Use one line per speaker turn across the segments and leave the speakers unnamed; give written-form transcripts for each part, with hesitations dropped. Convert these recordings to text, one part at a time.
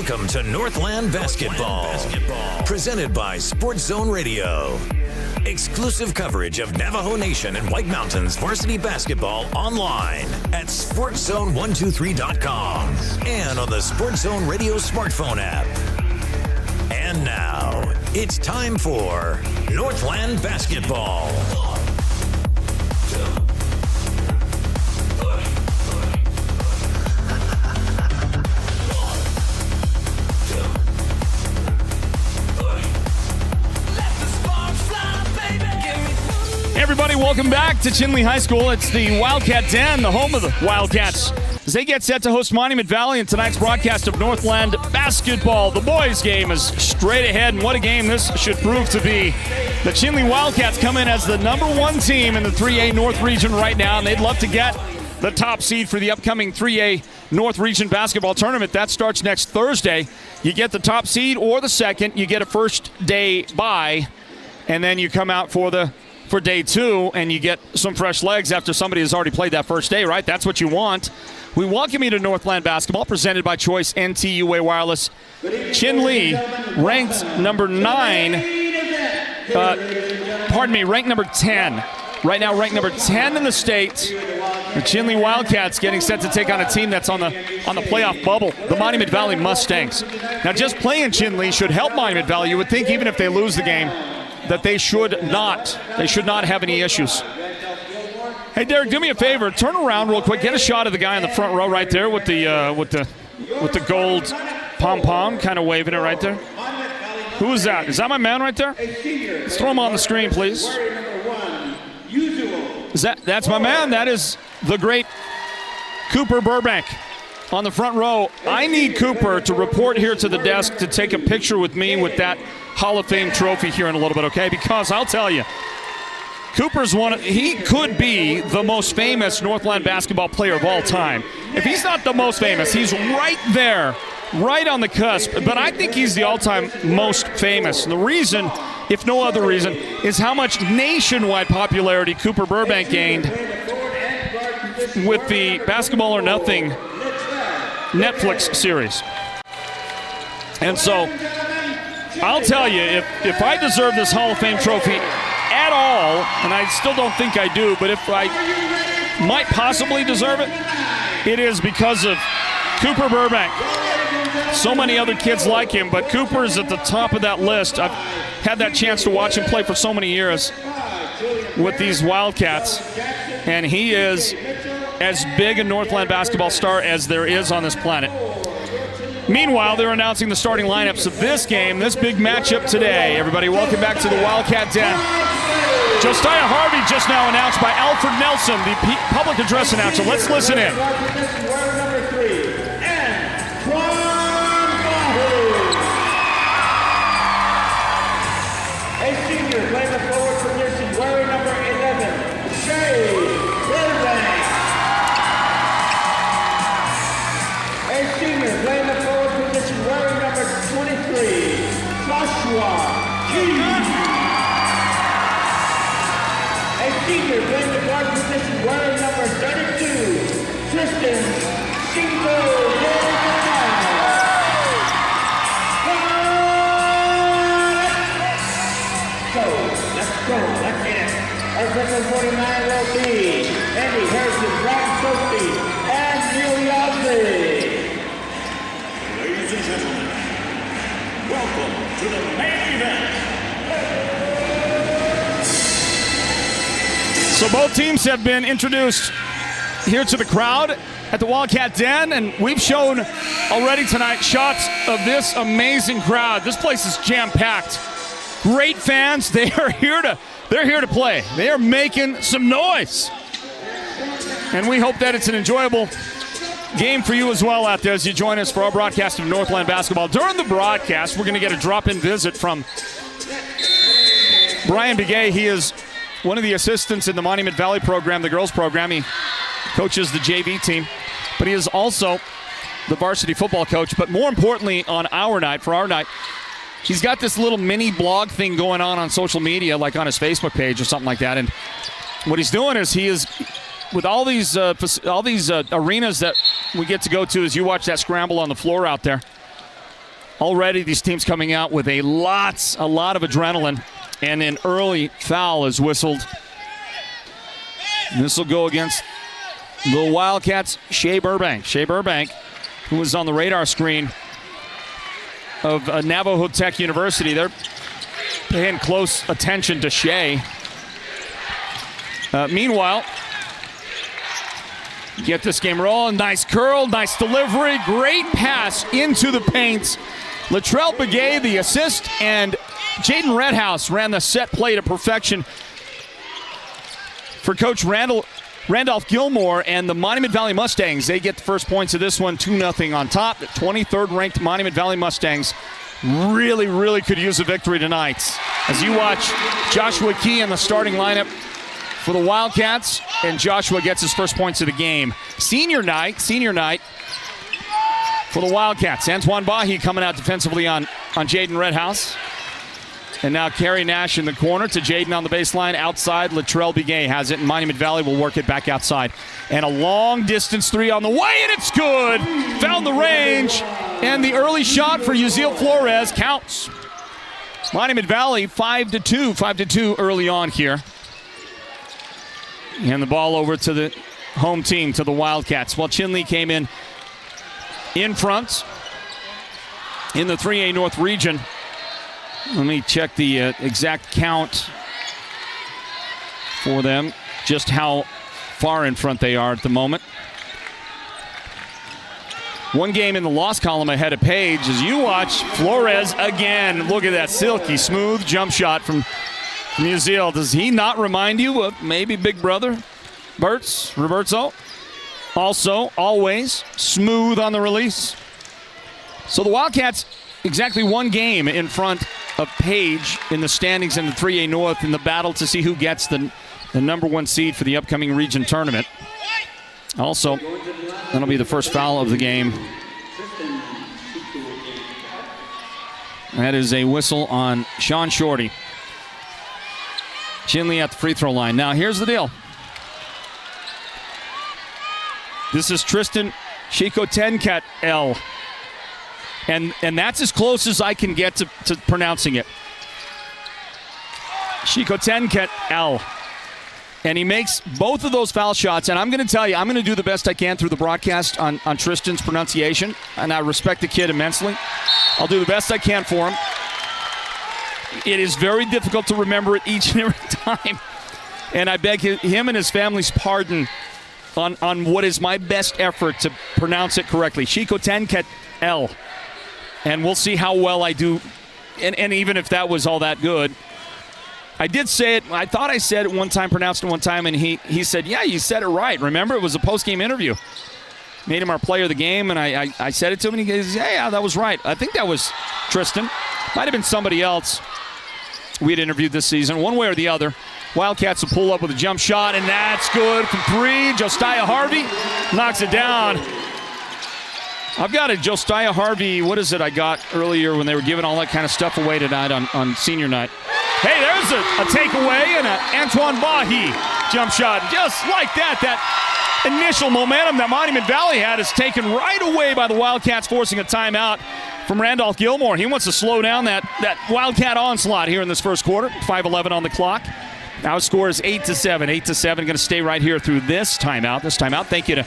Welcome to Northland Basketball, presented by Sports Zone Radio. Exclusive coverage of Navajo Nation and White Mountains varsity basketball online at sportszone123.com and on the Sports Zone Radio smartphone app. And now, it's time for Northland Basketball.
Everybody, welcome back to Chinle High School. It's the Wildcat Den, the home of the Wildcats, as they get set to host Monument Valley in tonight's broadcast of Northland Basketball. The boys' game is straight ahead, and what a game this should prove to be. The Chinle Wildcats come in as the #1 team in the 3A North Region right now, and they'd love to get the top seed for the upcoming 3A North Region basketball tournament. That starts next Thursday. You get the top seed or the second, you get a first day bye, and then you come out for day two, and you get some fresh legs after somebody has already played that first day, right? That's what you want. We welcome you to Northland Basketball, presented by Choice NTUA Wireless. Chinle, ranked number 10. Right now, ranked number 10 in the state. The Chinle Wildcats getting set to take on a team that's on the playoff bubble, the Monument Valley Mustangs. Now, just playing Chinle should help Monument Valley. You would think even if they lose the game, that they should not have any issues. Hey, Derek, do me a favor. Turn around real quick. Get a shot of the guy in the front row right there with the gold pom-pom, kind of waving it right there. Who is that? Is that my man right there? Let's throw him on the screen, please. That's my man. That is the great Cooper Burbank on the front row. I need Cooper to report here to the desk to take a picture with me with that Hall of Fame trophy here in a little bit, okay? Because I'll tell you, Cooper's he could be the most famous Northland basketball player of all time. If he's not the most famous, he's right there, right on the cusp. But I think he's the all-time most famous. And the reason, if no other reason, is how much nationwide popularity Cooper Burbank gained with the Basketball or Nothing Netflix series. And so, I'll tell you, if I deserve this Hall of Fame trophy at all, and I still don't think I do, but if I might possibly deserve it, it is because of Cooper Burbank. So many other kids like him, but Cooper is at the top of that list. I've had that chance to watch him play for so many years with these Wildcats, and he is as big a Northland basketball star as there is on this planet. Meanwhile, they're announcing the starting lineups of this game, this big matchup today. Everybody, welcome back to the Wildcat Den. Josiah Harvey just now announced by Alfred Nelson, the public address announcer. Let's listen in.
A senior playing the forward position, wearing number 11, Burbank. A senior playing the forward position, wearing number 23, Joshua Keys. A senior playing the guard position, wearing number 32, Tristan Chinle Let's go. Our second 49 will be Andy Harrison, Brian Sophie, and Neil Yardley.
Ladies and gentlemen, welcome to the main event.
So both teams have been introduced here to the crowd at the Wildcat Den, and we've shown already tonight shots of this amazing crowd. This place is jam-packed. Great fans. They're here to play. They are making some noise. And we hope that it's an enjoyable game for you as well out there as you join us for our broadcast of Northland Basketball. During the broadcast, we're going to get a drop-in visit from Brian Begay. He is one of the assistants in the Monument Valley program, the girls program. He coaches the JV team, but he is also the varsity football coach. But more importantly, for our night, he's got this little mini blog thing going on social media, like on his Facebook page or something like that. And what he's doing is he is, with all these arenas that we get to go to as you watch that scramble on the floor out there, Already these teams coming out with a lot of adrenaline, and an early foul is whistled. This will go against the Wildcats' Shea Burbank. Shea Burbank, who was on the radar screen of Navajo Tech University. They're paying close attention to Shea. Meanwhile, get this game rolling. Nice curl, nice delivery, great pass into the paint. Latrell Begay, the assist, and Jaden Redhouse ran the set play to perfection for Coach Randolph Gilmore and the Monument Valley Mustangs. They get the first points of this one, 2-0 on top. The 23rd ranked Monument Valley Mustangs really could use a victory tonight. As you watch Joshua Key in the starting lineup for the Wildcats, and Joshua gets his first points of the game. Senior night for the Wildcats. Antoine Bahi coming out defensively on Jaden Redhouse. And now Kerry Nash in the corner to Jaden on the baseline. Outside, Latrell Begay has it, and Monument Valley will work it back outside. And a long distance three on the way, and it's good. Found the range, and the early shot for Uziel Flores counts. Monument Valley 5-2 early on here. And the ball over to the home team, to the Wildcats. Well, Chinle came in front in the 3A North region. Let me check the exact count for them, just how far in front they are at the moment. One game in the loss column ahead of Page. As you watch Flores again. Look at that silky smooth jump shot from Uziel. Does he not remind you of maybe Big Brother Roberto? Also, always smooth on the release. So the Wildcats exactly one game in front of Page in the standings in the 3A North in the battle to see who gets the number one seed for the upcoming region tournament. Also, that'll be the first foul of the game. That is a whistle on Sean Shorty. Chinle at the free throw line. Now, here's the deal. This is Tristan Shikotenket L. And that's as close as I can get to pronouncing it. Shikotenket L. And he makes both of those foul shots. And I'm going to tell you, I'm going to do the best I can through the broadcast on Tristan's pronunciation. And I respect the kid immensely. I'll do the best I can for him. It is very difficult to remember it each and every time. And I beg him and his family's pardon on what is my best effort to pronounce it correctly. Shikotenket L. And we'll see how well I do. And even if that was all that good, I did say it. I thought I said it one time, pronounced it one time, and he said, yeah, you said it right. Remember, it was a post-game interview. Made him our player of the game, and I said it to him, and he goes, yeah, that was right. I think that was Tristan. Might have been somebody else we had interviewed this season. One way or the other, Wildcats will pull up with a jump shot, and that's good from three. Josiah Harvey knocks it down. I've got a Josiah Harvey, what is it I got earlier when they were giving all that kind of stuff away tonight on senior night. Hey, there's a takeaway and an Antoine Bahi jump shot. Just like that initial momentum that Monument Valley had is taken right away by the Wildcats, forcing a timeout from Randolph Gilmore. He wants to slow down that Wildcat onslaught here in this first quarter. 5:11 on the clock. Now the score is 8-7. 8-7, going to stay right here through this timeout. Thank you to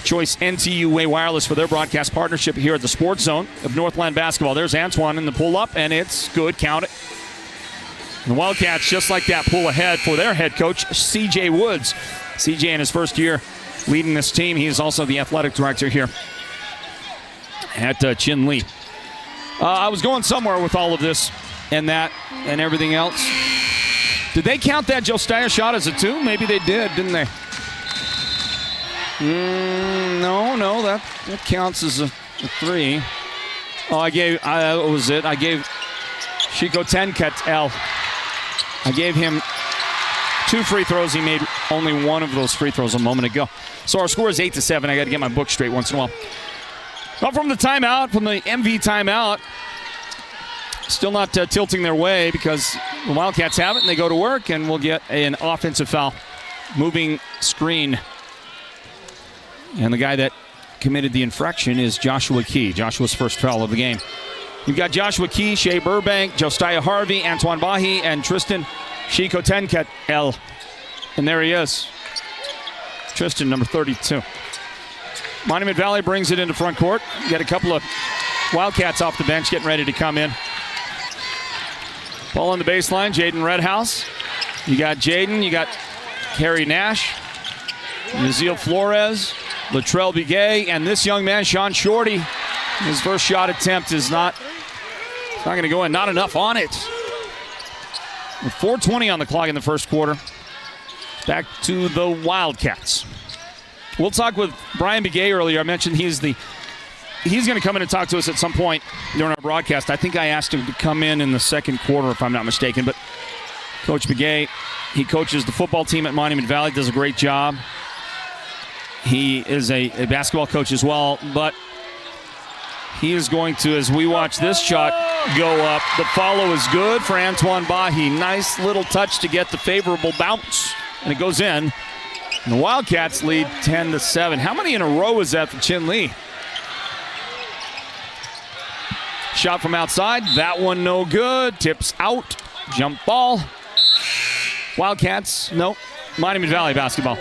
Choice NTUA Wireless for their broadcast partnership here at the Sports Zone of Northland basketball. There's Antoine in the pull-up, and it's good. Count it. And the Wildcats, just like that, pull ahead for their head coach, C.J. Woods. C.J. in his first year leading this team. He is also the athletic director here at Chinle. I was going somewhere with all of this and that and everything else. Did they count that Josiah shot as a two? Maybe they did, didn't they? No, that counts as a three. Oh, what was it? I gave Shikotenket L. I gave him 2 free throws. He made only one of those free throws a moment ago. So our score is 8-7. I got to get my book straight once in a while. Well, from the MV timeout, still not tilting their way because the Wildcats have it and they go to work, and we'll get an offensive foul. Moving screen. And the guy that committed the infraction is Joshua Key. Joshua's first foul of the game. You've got Joshua Key, Shea Burbank, Josiah Harvey, Antoine Bahi, and Tristan Shikotenket L. And there he is. Tristan, number 32. Monument Valley brings it into front court. You got a couple of Wildcats off the bench getting ready to come in. Ball on the baseline, Jaden Redhouse. You got Jaden, you got Harry Nash, Nazil Flores, Latrell Begay, and this young man, Sean Shorty. His first shot attempt is not going to go in. Not enough on it. With 4:20 on the clock in the first quarter. Back to the Wildcats. We'll talk with Brian Begay earlier. I mentioned he's going to come in and talk to us at some point during our broadcast. I think I asked him to come in the second quarter, if I'm not mistaken. But Coach Begay, he coaches the football team at Monument Valley, does a great job. He is a basketball coach as well, but he is going to, as we watch this shot go up, the follow is good for Antoine Bahi. Nice little touch to get the favorable bounce, and it goes in. And the Wildcats lead 10-7. How many in a row is that for Chinle? Shot from outside. That one no good. Tips out. Jump ball. Wildcats, nope. Monument Valley basketball.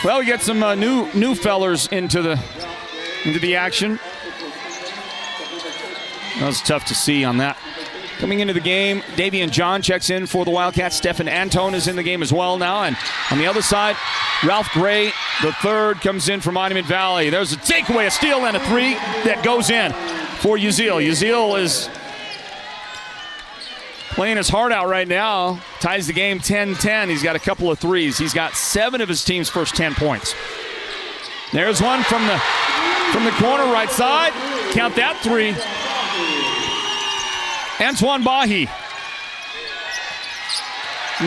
Well, we get some new fellers into the action. That was tough to see on that. Coming into the game, Davian John checks in for the Wildcats. Stefan Antone is in the game as well now. And on the other side, Ralph Gray, the third, comes in for Monument Valley. There's a takeaway, a steal, and a three that goes in for Uzil. Uzil is playing his heart out right now. Ties the game 10-10. He's got a couple of threes. He's got 7 of his team's first 10 points. There's one from the corner right side. Count that three. Antoine Bahi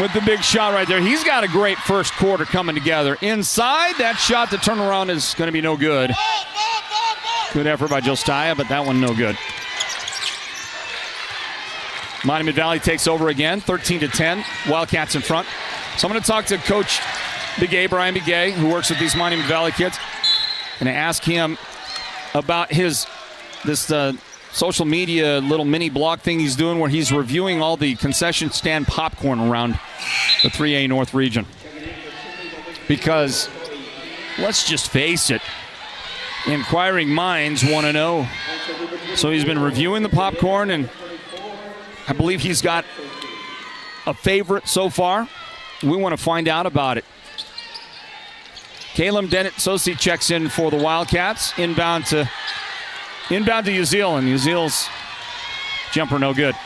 with the big shot right there. He's got a great first quarter coming together. Inside, that shot, the turnaround is going to be no good. Good effort by Josiah, but that one no good. Monument Valley takes over again, 13-10. Wildcats in front. So I'm going to talk to Coach Begay, Brian Begay, who works with these Monument Valley kids, and ask him about this social media little mini blog thing he's doing where he's reviewing all the concession stand popcorn around the 3A North region. Because let's just face it, inquiring minds want to know. So he's been reviewing the popcorn, and I believe he's got a favorite so far. We want to find out about it. Caleb Dennett-Sosi checks in for the Wildcats. Inbound to Uzil, and Uzil's jumper no good.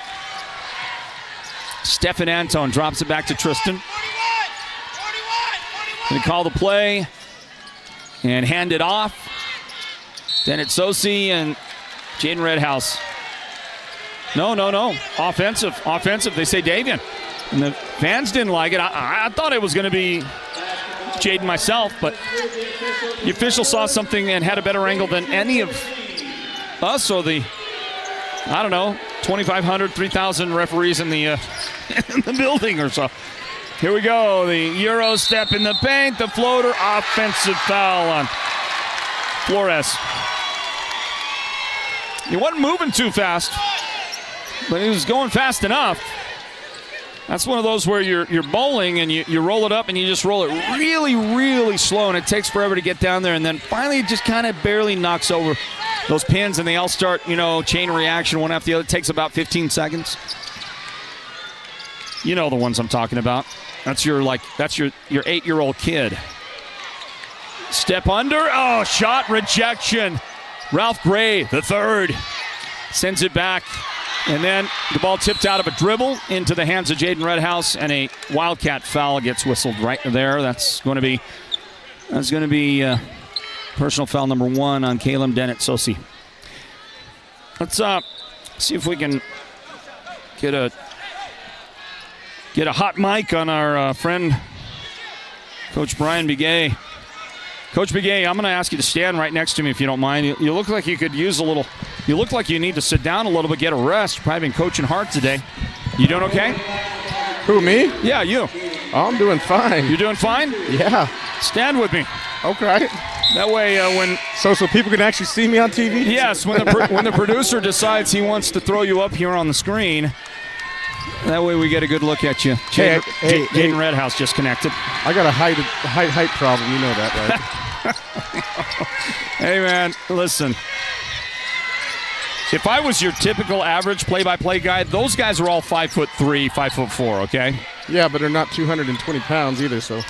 Stefan Antone drops it back to Tristan. They call the play and hand it off. Dennett-Sosi and Jaden Redhouse. No. Offensive. They say Davian. And the fans didn't like it. I thought it was going to be Jaden myself, but the official saw something and had a better angle than any of us or the, 2,500, 3,000 referees in the building or so. Here we go. The Euro step in the paint. The floater. Offensive foul on Flores. He wasn't moving too fast, but he was going fast enough. That's one of those where you're bowling and you roll it up and you just roll it really, really slow, and it takes forever to get down there, and then finally it just kind of barely knocks over those pins, and they all start, chain reaction one after the other. It takes about 15 seconds. You know the ones I'm talking about. That's your 8-year-old kid. Step under. Oh, shot rejection. Ralph Gray, the third, sends it back. And then the ball tipped out of a dribble into the hands of Jaden Redhouse, and a Wildcat foul gets whistled right there. That's going to be personal foul number 1 on Caleb Dennett-Sosi. Let's see if we can get a hot mic on our friend Coach Brian Begay. Coach Begay, I'm going to ask you to stand right next to me if you don't mind. You look like you could use a little. You look like you need to sit down a little bit, get a rest. You've probably been coaching hard today. You doing okay?
Who, me?
Yeah, you.
Oh, I'm doing fine.
You doing fine?
Yeah.
Stand with me.
Okay.
That way, when
so people can actually see me on TV.
Yes, when the producer decides he wants to throw you up here on the screen, that way we get a good look at you. Jaden Redhouse just connected.
I got a height problem. You know that, right?
Hey, man, listen. If I was your typical average play-by-play guy, those guys are all 5'3", 5'4", okay?
Yeah, but they're not 220 pounds either, so.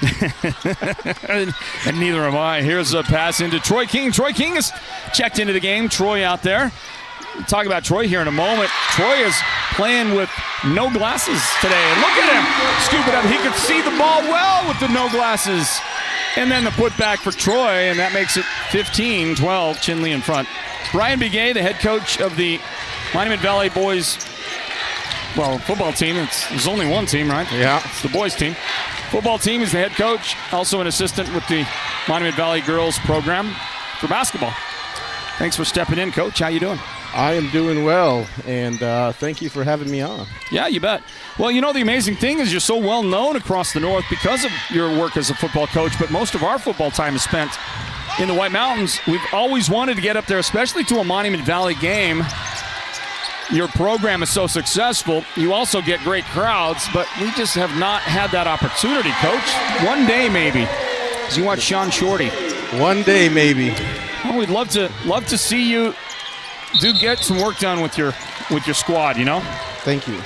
And neither am I. Here's a pass into Troy King. Troy King is checked into the game. Troy out there. We'll talk about Troy here in a moment. Troy is playing with no glasses today. And look at him scoop it up. He could see the ball well with the no glasses. And then the putback for Troy, and that makes it 15-12, Chinle in front. Brian Begay, the head coach of the Monument Valley boys, football team. There's only one team, right?
Yeah.
It's the boys team. Football team is the head coach, also an assistant with the Monument Valley girls program for basketball. Thanks for stepping in, Coach. How you doing?
I am doing well, and thank you for having me on.
Yeah, you bet. Well, you know, the amazing thing is you're so well known across the North because of your work as a football coach, but most of our football time is spent in the White Mountains. We've always wanted to get up there, especially to a Monument Valley game. Your program is so successful. You also get great crowds, but we just have not had that opportunity, Coach. One day, maybe, as you watch Sean Shorty.
One day, maybe.
Well, we'd love to see you get some work done with your squad, you know?
Thank you.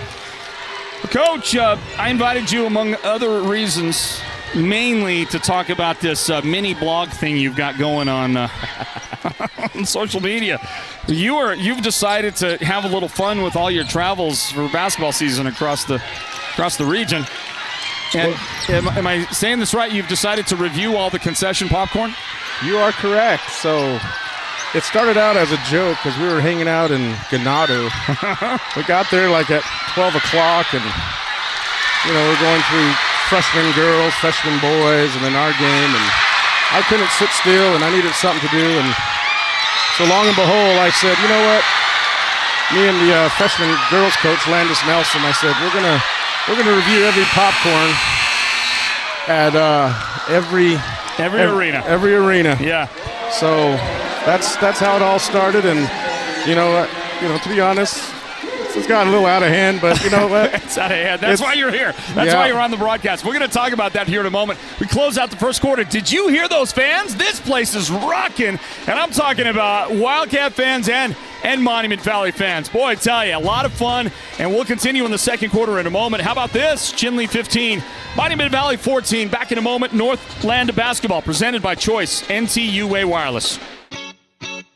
Coach, I invited you, among other reasons, mainly to talk about this mini blog thing you've got going on on social media. You've decided to have a little fun with all your travels for basketball season across the region. And am I saying this right? You've decided to review all the concession popcorn?
You are correct. So it started out as a joke because we were hanging out in Ganado. We got there like at 12 o'clock, and we're going through freshman girls, freshman boys, and then our game, and I couldn't sit still, and I needed something to do, and so long and behold, I said, you know what? Me and the freshman girls coach, Landis Nelson, I said, we're gonna review every popcorn at every
arena.
Every arena.
Yeah.
So that's how it all started, and to be honest, it's gotten a little out of hand, but you know what?
It's out of hand. That's why you're here. That's why you're on the broadcast. We're going to talk about that here in a moment. We close out the first quarter. Did you hear those fans? This place is rocking, and I'm talking about Wildcat fans and Monument Valley fans. Boy, I tell you, a lot of fun, and we'll continue in the second quarter in a moment. How about this? Chinle 15, Monument Valley 14. Back in a moment. Northland basketball presented by Choice NTUA Wireless.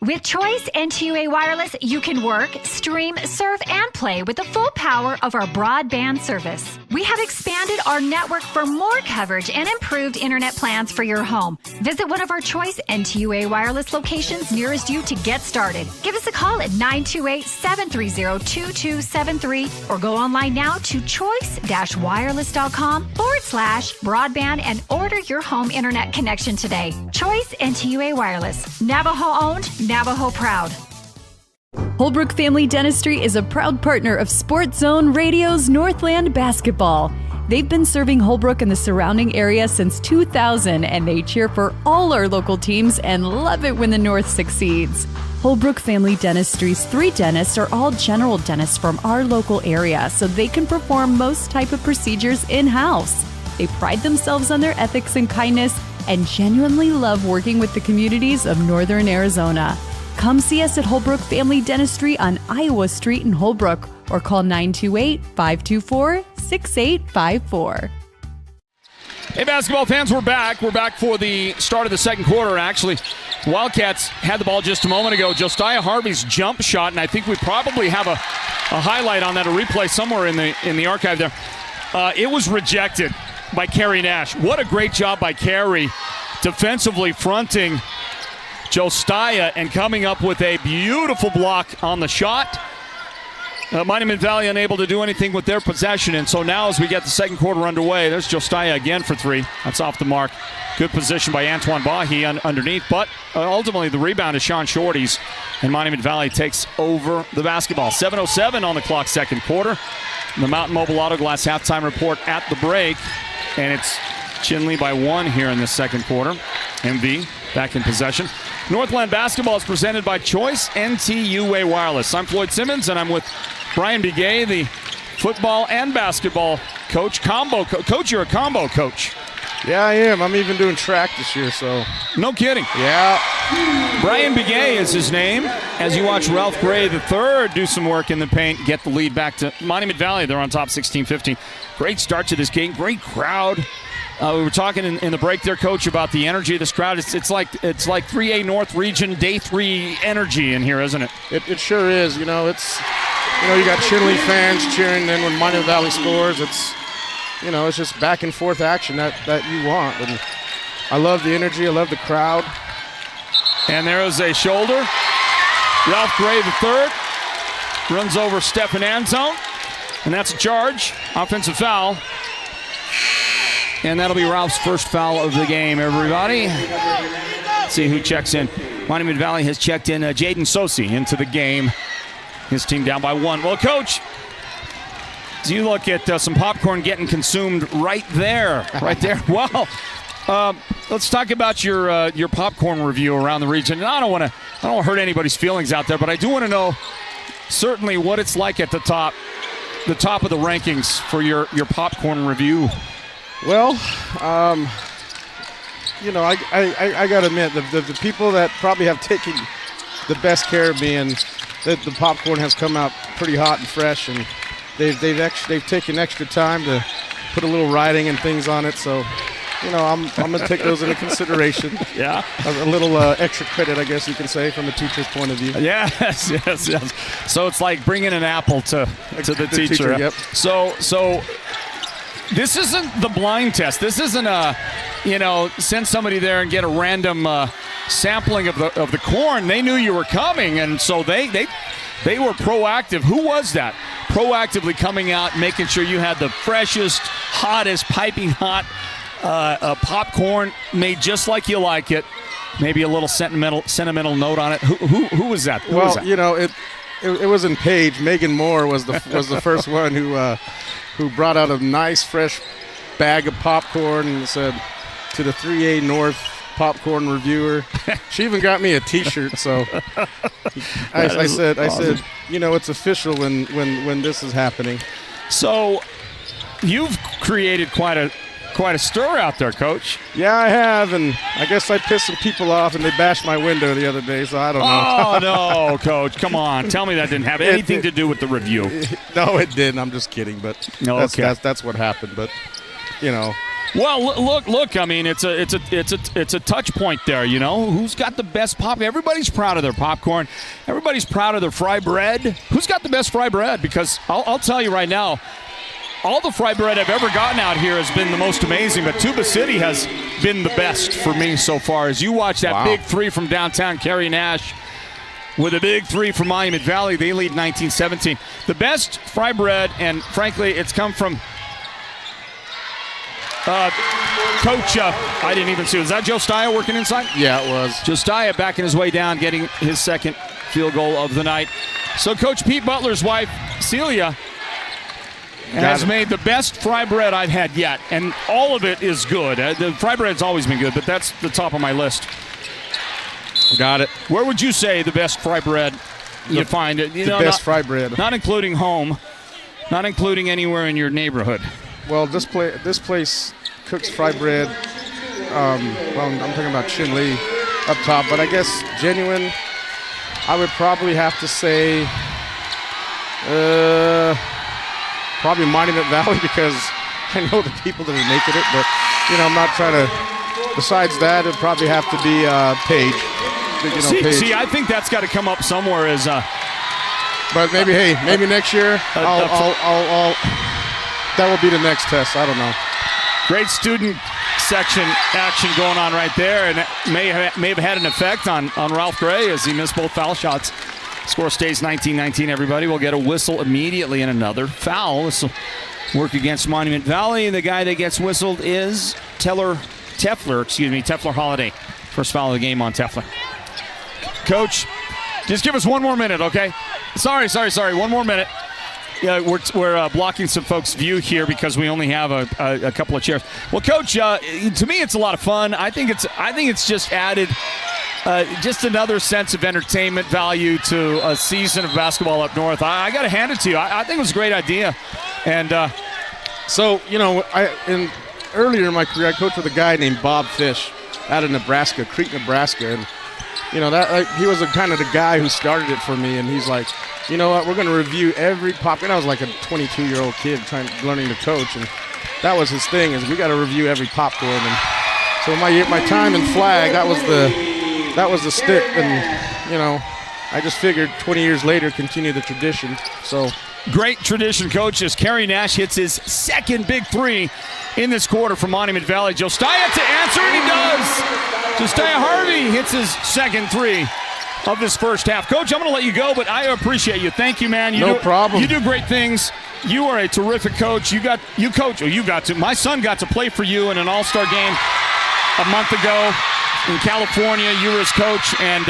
With Choice NTUA Wireless, you can work, stream, surf, and play with the full power of our broadband service. We have expanded our network for more coverage and improved internet plans for your home. Visit one of our Choice NTUA Wireless locations nearest you to get started. Give us a call at 928-730-2273 or go online now to choice-wireless.com/broadband and order your home internet connection today. Choice NTUA Wireless. Navajo owned, Navajo proud.
Holbrook Family Dentistry is a proud partner of Sports Zone Radio's Northland Basketball. They've been serving Holbrook and the surrounding area since 2000, and they cheer for all our local teams and love it when the North succeeds. Holbrook Family Dentistry's 3 dentists are all general dentists from our local area, so they can perform most type of procedures in-house. They pride themselves on their ethics and kindness and genuinely love working with the communities of Northern Arizona. Come see us at Holbrook Family Dentistry on Iowa Street in Holbrook or call 928-524-6854.
Hey, basketball fans, we're back. We're back for the start of the second quarter, actually. Wildcats had the ball just a moment ago. Josiah Harvey's jump shot, and I think we probably have a highlight on that, a replay somewhere in the archive there. It was rejected by Carrie Nash. What a great job by Carrie defensively fronting Josiah and coming up with a beautiful block on the shot. Monument Valley unable to do anything with their possession, and so now as we get the second quarter underway, there's Josiah again for 3. That's off the mark. Good position by Antoine Bahi underneath, but ultimately the rebound is Sean Shorty's, and Monument Valley takes over the basketball. 7:07 on the clock, second quarter. The Mountain Mobile Auto Glass halftime report at the break, and it's Chinle by 1 here in the second quarter. MV back in possession. Northland basketball is presented by Choice NTUA Wireless. I'm Floyd Simmons, and I'm with Brian Begay, the football and basketball coach. Coach, you're a combo coach.
Yeah, I am. I'm even doing track this year, so.
No kidding.
Yeah.
Brian Begay is his name. As you watch Ralph Gray III do some work in the paint, get the lead back to Monument Valley. They're on top 16-15. Great start to this game. Great crowd. We were talking in the break there, Coach, about the energy of this crowd. It's like 3A North Region Day 3 energy in here, isn't it?
It sure is. You got Chinle fans cheering in when Monument Valley scores. It's just back and forth action that you want. And I love the energy. I love the crowd.
And there is a shoulder. Ralph Gray III runs over Stephen Anzone. And that's a charge. Offensive foul. And that'll be Ralph's first foul of the game, everybody. Let's see who checks in. Monument Valley has checked in Jaden Sosi into the game. His team down by 1. Well, Coach, as you look at some popcorn getting consumed right there. Well, let's talk about your popcorn review around the region. And I don't want to hurt anybody's feelings out there, but I do want to know certainly what it's like at the top of the rankings for your popcorn review.
Well, I got to admit, the people that probably have taken the best care of me, and the popcorn has come out pretty hot and fresh, and they've taken extra time to put a little writing and things on it. So, I'm going to take those into consideration.
Yeah,
a little extra credit, I guess you can say, from the teacher's point of view.
Yes. So it's like bringing an apple to the teacher.
Yep.
So. This isn't the blind test. This isn't send somebody there and get a random sampling of the corn. They knew you were coming, and so they were proactive. Who was that? Proactively coming out, making sure you had the freshest, hottest, piping hot popcorn made just like you like it. Maybe a little sentimental note on it. Who was that? Who was that?
It was in Page. Megan Moore was the first one who brought out a nice fresh bag of popcorn and said to the 3A North popcorn reviewer. She even got me a T-shirt. So I said, it's official when this is happening.
So you've created quite a stir out there, Coach.
Yeah, I have, and I guess I pissed some people off, and they bashed my window the other day, so I don't know.
Oh, no, Coach, come on. Tell me that didn't have anything to do with the review.
No, it didn't. I'm just kidding, but that's what happened, but,
Well, look. I mean, it's a touch point there. Who's got the best pop? Everybody's proud of their popcorn. Everybody's proud of their fry bread. Who's got the best fry bread? Because I'll tell you right now, all the fry bread I've ever gotten out here has been the most amazing, but Tuba City has been the best for me so far. As you watch that big three from downtown, Kerry Nash with a big three from Monument Valley, they lead 19-17. The best fry bread, and frankly, it's come from Coach, I didn't even see. Was that Joe Steyer working inside?
Yeah, it was.
Joe Steyer backing his way down, getting his second field goal of the night. So Coach Pete Butler's wife, Celia, has made the best fry bread I've had yet, and all of it is good. The fry bread's always been good, but that's the top of my list.
Got it.
Where would you say the best fry bread you find?
Best fry bread.
Not including home, not including anywhere in your neighborhood.
Well, this place cooks fry bread. I'm talking about Chinle up top, but I guess genuine, I would probably have to say probably Monument Valley, because I know the people that are making it, but, I'm not trying to. Besides that, it'd probably have to be Page. Page.
See, I think that's got to come up somewhere as
But maybe next year, I'll that will be the next test. I don't know.
Great student section action going on right there, and it may have had an effect on Ralph Gray as he missed both foul shots. Score stays 19-19, everybody. We'll get a whistle immediately and another foul. This will work against Monument Valley. The guy that gets whistled is Tefler Holiday. First foul of the game on Tefler. Coach, just give us one more minute, okay? Sorry. 1 more minute. Yeah, we're blocking some folks' view here because we only have a couple of chairs. Well, Coach, to me it's a lot of fun. I think it's just added just another sense of entertainment value to a season of basketball up north. I got to hand it to you. I think it was a great idea. And
so, earlier in my career, I coached with a guy named Bob Fish out of Nebraska, Crete, Nebraska. And, he was kind of the guy who started it for me. And he's like, you know what, we're going to review every pop. And I was like a 22-year-old kid learning to coach. And that was his thing, is we got to review every popcorn. And so my time in flag, that was the stick. And, I just figured 20 years later, continue the tradition. So
great tradition, Coach, as Kerry Nash hits his second big three in this quarter from Monument Valley. Josiah to answer, and he does. Josiah Harvey hits his second three of this first half. Coach, I'm going to let you go, but I appreciate you. Thank you, man.
No problem.
You do great things. You are a terrific coach. My son got to play for you in an all-star game a month ago in California. You were his coach, and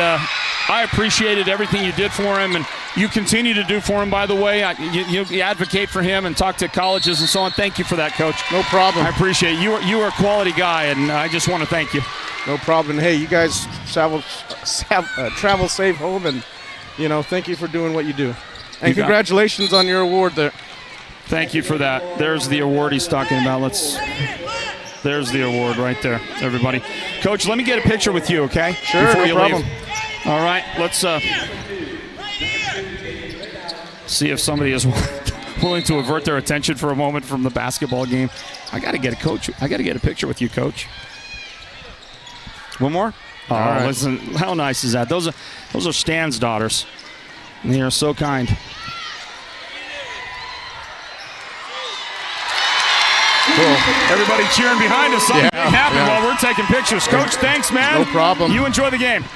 I appreciated everything you did for him, and you continue to do for him, by the way. You advocate for him and talk to colleges and so on. Thank you for that, Coach.
No problem.
I appreciate it. You are a quality guy, and I just want to thank you.
No problem. Hey, you guys travel safe home, and, thank you for doing what you do. And congratulations on your award there.
Thank you for that. There's the award he's talking about. There's the award right there, everybody. Coach, let me get a picture with you, okay?
Sure,
before
no problem.
Leave. All right, let's see if somebody is willing to avert their attention for a moment from the basketball game. I got to get a picture with you, Coach. One more? Oh,
right.
Listen, how nice is that? Those are Stan's daughters. They are so kind.
Cool.
Everybody cheering behind us. Something big happened while we're taking pictures. Coach, thanks, man.
No problem.
You enjoy the game.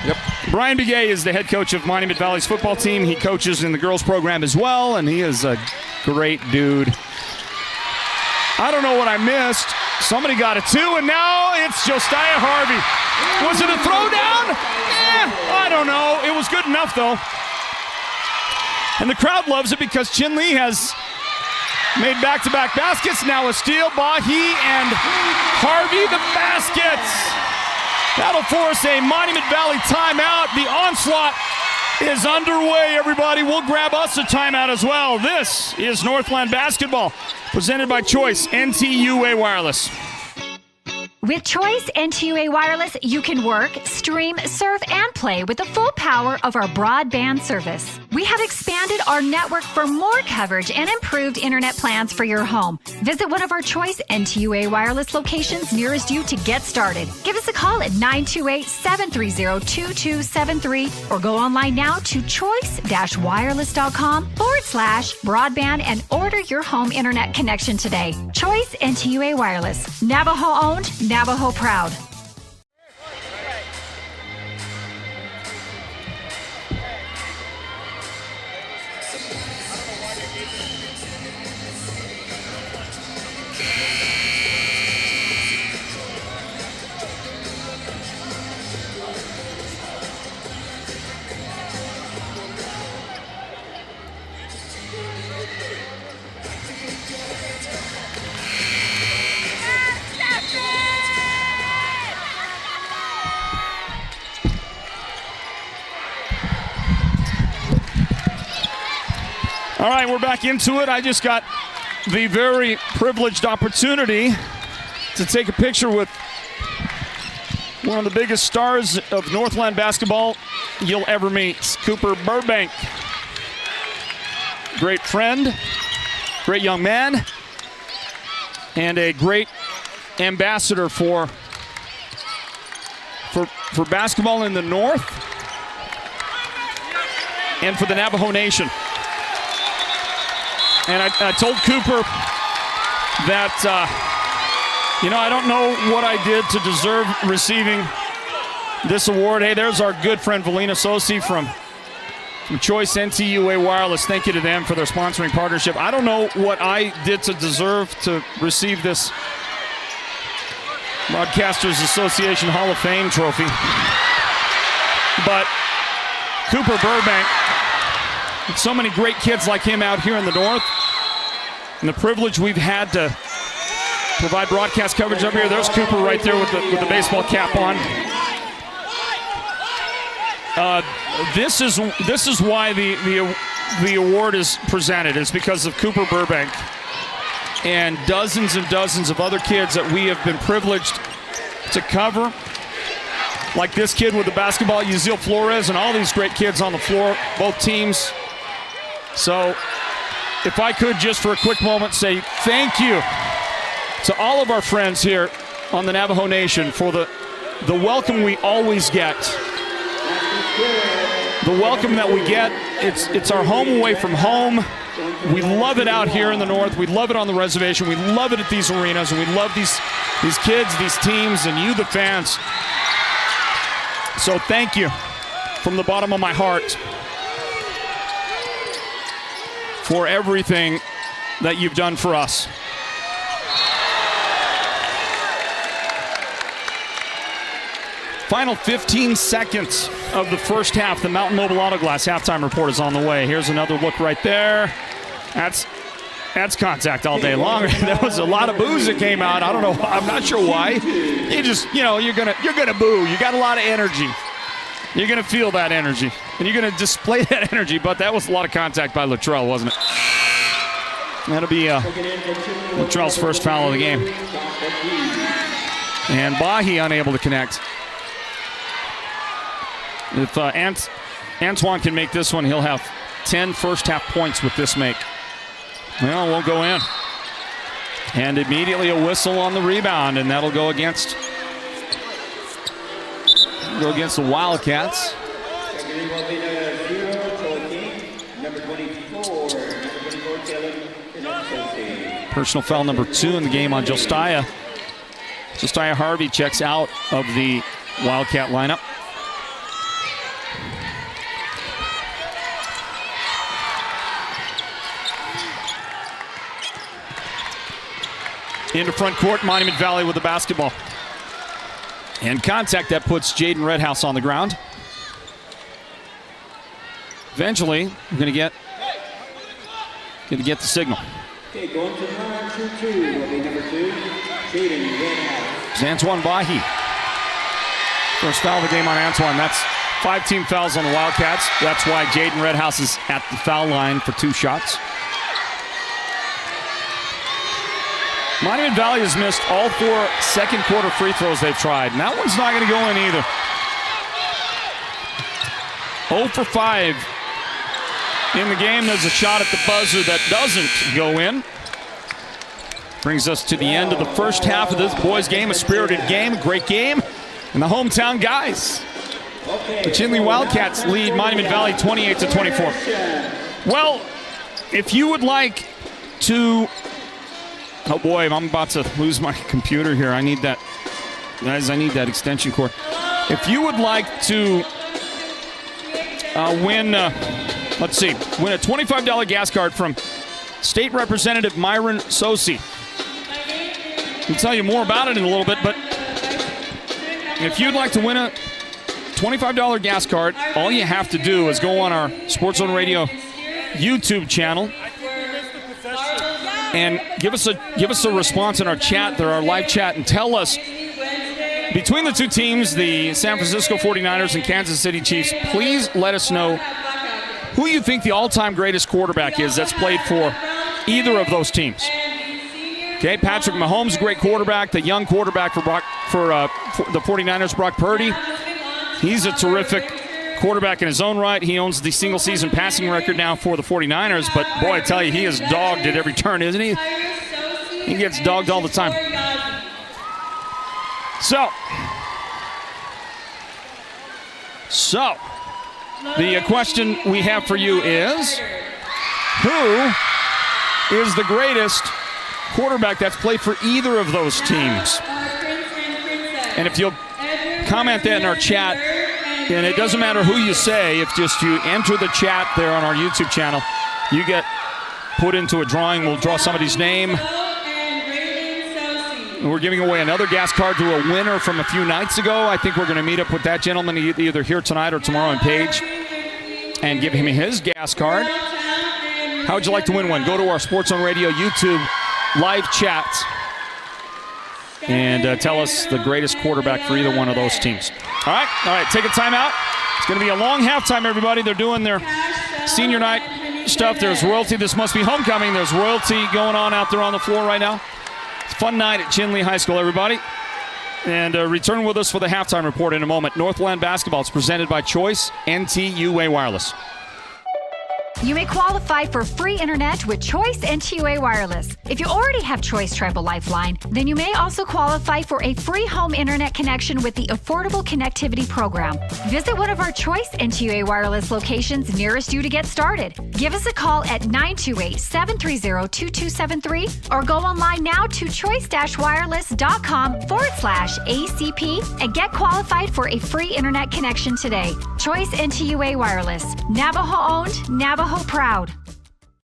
Yep.
Brian Begay is the head coach of Monument Valley's football team. He coaches in the girls program as well, and he is a great dude. I don't know what I missed. Somebody got a two, and now it's Josiah Harvey. Was it a throwdown? I don't know. It was good enough, though. And the crowd loves it because Chinle has made back-to-back baskets. Now a steal. Bahi and Harvey the baskets. That'll force a Monument Valley timeout. The onslaught is underway, everybody. We'll grab us a timeout as well. This is Northland Basketball, presented by Choice NTUA Wireless.
With Choice NTUA Wireless, you can work, stream, surf, and play with the full power of our broadband service. We have expanded our network for more coverage and improved internet plans for your home. Visit one of our Choice NTUA Wireless locations nearest you to get started. Give us a call at 928-730-2273 or go online now to choice-wireless.com/broadband and order your home internet connection today. Choice NTUA Wireless. Navajo owned, Navajo proud.
All right, we're back into it. I just got the very privileged opportunity to take a picture with one of the biggest stars of Northland basketball you'll ever meet, Cooper Burbank. Great friend, great young man, and a great ambassador for basketball in the North and for the Navajo Nation. And I told Cooper that, I don't know what I did to deserve receiving this award. Hey, there's our good friend Valina Sosi from Choice NTUA Wireless. Thank you to them for their sponsoring partnership. I don't know what I did to deserve to receive this Broadcasters Association Hall of Fame trophy. But Cooper Burbank So many great kids like him out here in the North. And the privilege we've had to provide broadcast coverage up here. There's Cooper right there with the baseball cap on. This is why the award is presented. It's because of Cooper Burbank and dozens of other kids that we have been privileged to cover. Like this kid with the basketball, Yuzil Flores, and all these great kids on the floor, both teams. So if I could just for a quick moment say thank you to all of our friends here on the Navajo Nation for the welcome we always get. The welcome that we get, it's our home away from home. We love it out here in the North. We love it on the reservation. We love it at these arenas, and we love these kids, these teams, and you, the fans. So thank you from the bottom of my heart for everything that you've done for us. Final 15 seconds of the first half. The Mountain Mobile Auto Glass halftime report is on the way. Here's another look right there. That's contact all day long. There was a lot of boos that came out. I don't know. I'm not sure why. You're gonna boo. You got a lot of energy. You're gonna feel that energy, and you're gonna display that energy. But that was a lot of contact by Luttrell, wasn't it? That'll be Luttrell's first foul of the game. And Bahi unable to connect. If Antoine can make this one, he'll have 10 first-half points with this make. Well, it won't go in. And immediately a whistle on the rebound, and that'll go against the Wildcats. Personal foul number 2 in the game on Josiah. Josiah Harvey checks out of the Wildcat lineup. Into front court, Monument Valley with the basketball. And contact that puts Jaden Redhouse on the ground. Eventually, we're going to get the signal.
Okay, going to the line, 2-2 will be number 2, Jaden Redhouse.
Antoine Bahi. First foul of the game on Antoine. That's 5 team fouls on the Wildcats. That's why Jaden Redhouse is at the foul line for 2 shots. Monument Valley has missed all 4 second quarter free throws they've tried, and that one's not going to go in either. 0 for 5 in the game. There's a shot at the buzzer that doesn't go in. Brings us to the end of the first half of this boys' game, a spirited game, a great game, and the hometown guys. The Chinle Wildcats lead Monument Valley 28-24. Well, if you would like to... Oh boy, I'm about to lose my computer here. I need that. Guys, I need that extension cord. If you would like to win a $25 gas card from State Representative Myron Sosi. I'll tell you more about it in a little bit, but if you'd like to win a $25 gas card, all you have to do is go on our Sports Zone Radio YouTube channel and give us a response in our chat, our live chat, and tell us, between the 2 teams, the San Francisco 49ers and Kansas City Chiefs, please let us know who you think the all-time greatest quarterback is that's played for either of those teams. Okay, Patrick Mahomes, a great quarterback. The young quarterback for the 49ers, Brock Purdy. He's a terrific quarterback in his own right. He owns the single-season passing record now for the 49ers, but boy, I tell you, he is dogged at every turn, isn't he? He gets dogged all the time. So the question we have for you is, who is the greatest quarterback that's played for either of those teams? And if you'll comment that in our chat, and it doesn't matter who you say, if just you enter the chat there on our YouTube channel, you get put into a drawing. We'll draw somebody's name. And we're giving away another gas card to a winner from a few nights ago. I think we're going to meet up with that gentleman either here tonight or tomorrow in Page. and give him his gas card. How would you like to win one? Go to our Sports Zone Radio YouTube live chat and tell us the greatest quarterback for either one of those teams. All right, take a timeout. It's going to be a long halftime, everybody. They're doing their senior night stuff. There's royalty. This must be homecoming. There's royalty going on out there on the floor right now. It's a fun night at Chinle High School, everybody. And return with us for the halftime report in a moment. Northland basketball is presented by Choice NTUA Wireless.
You may qualify for free internet with Choice NTUA Wireless. If you already have Choice Tribal Lifeline, then you may also qualify for a free home internet connection with the Affordable Connectivity Program. Visit one of our Choice NTUA Wireless locations nearest you to get started. Give us a call at 928-730-2273 or go online now to choice-wireless.com/ACP and get qualified for a free internet connection today. Choice NTUA Wireless. Navajo owned, Navajo proud.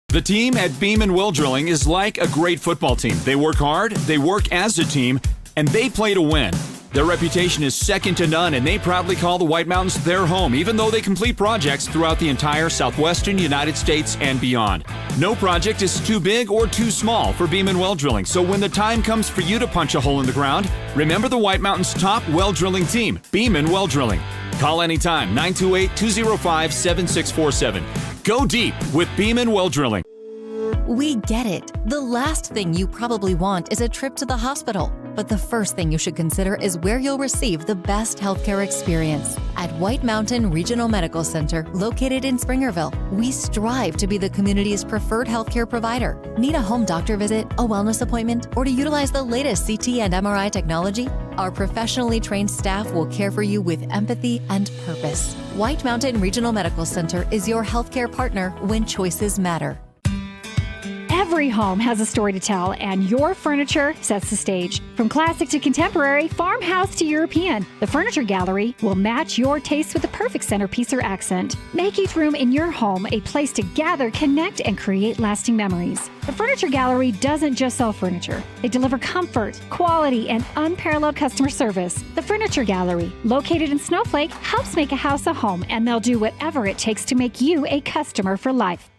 The team at Beeman Well Drilling is like a great football team. They work hard, they work as a team, and they play to win. Their reputation is second to none, and they proudly call the White Mountains their home, even though they complete projects throughout the entire southwestern United States and beyond. No project is too big or too small for Beeman Well Drilling, so when the time comes for you to punch a hole in the ground, remember the White Mountains' top well drilling team, Beeman Well Drilling. Call anytime, 928-205-7647. Go deep with Beeman Well Drilling.
We get it. The last thing you probably want is a trip to the hospital. But the first thing you should consider is where you'll receive the best healthcare experience. At White Mountain Regional Medical Center, located in Springerville, we strive to be the community's preferred healthcare provider. Need a home doctor visit, a wellness appointment, or to utilize the latest CT and MRI technology? Our professionally trained staff will care for you with empathy and purpose. White Mountain Regional Medical Center is your healthcare partner when choices matter.
Every home has a story to tell, and your furniture sets the stage. From classic to contemporary, farmhouse to European, the Furniture Gallery will match your taste with the perfect centerpiece or accent. Make each room in your home a place to gather, connect, and create lasting memories. The Furniture Gallery doesn't just sell furniture. They deliver comfort, quality, and unparalleled customer service. The Furniture Gallery, located in Snowflake, helps make a house a home, and they'll do whatever it takes to make you a customer for life.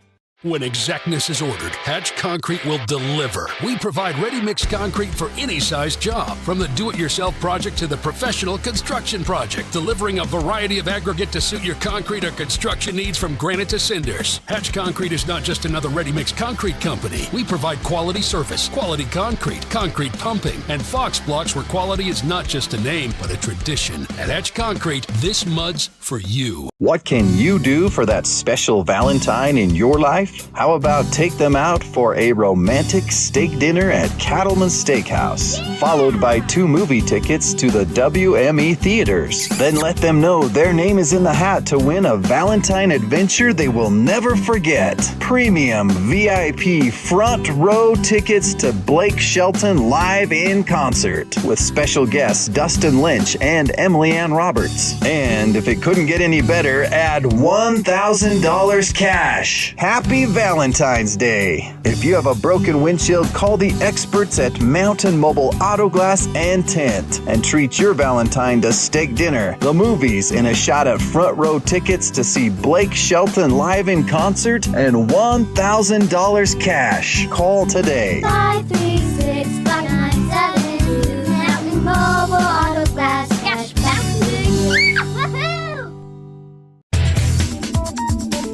When exactness is ordered, Hatch Concrete will deliver. We provide ready-mix concrete for any size job, from the do-it-yourself project to the professional construction project, delivering a variety of aggregate to suit your concrete or construction needs from granite to cinders. Hatch Concrete is not just another ready-mix concrete company. We provide quality service, quality concrete, concrete pumping, and Fox blocks where quality is not just a name, but a tradition. At Hatch Concrete, this mud's for you.
What can you do for that special Valentine in your life? How about take them out for a romantic steak dinner at Cattleman's Steakhouse, followed by 2 movie tickets to the WME theaters. Then let them know their name is in the hat to win a Valentine adventure they will never forget. Premium VIP front row tickets to Blake Shelton live in concert with special guests Dustin Lynch and Emily Ann Roberts. And if it couldn't get any better, add $1,000 cash. Happy Valentine's Day. If you have a broken windshield, call the experts at Mountain Mobile Auto Glass and Tint and treat your Valentine to steak dinner, the movies, and a shot at front row tickets to see Blake Shelton live in concert and $1,000 cash. Call today.
536-5972 Mountain Mobile Auto Glass cash back to you. Woohoo!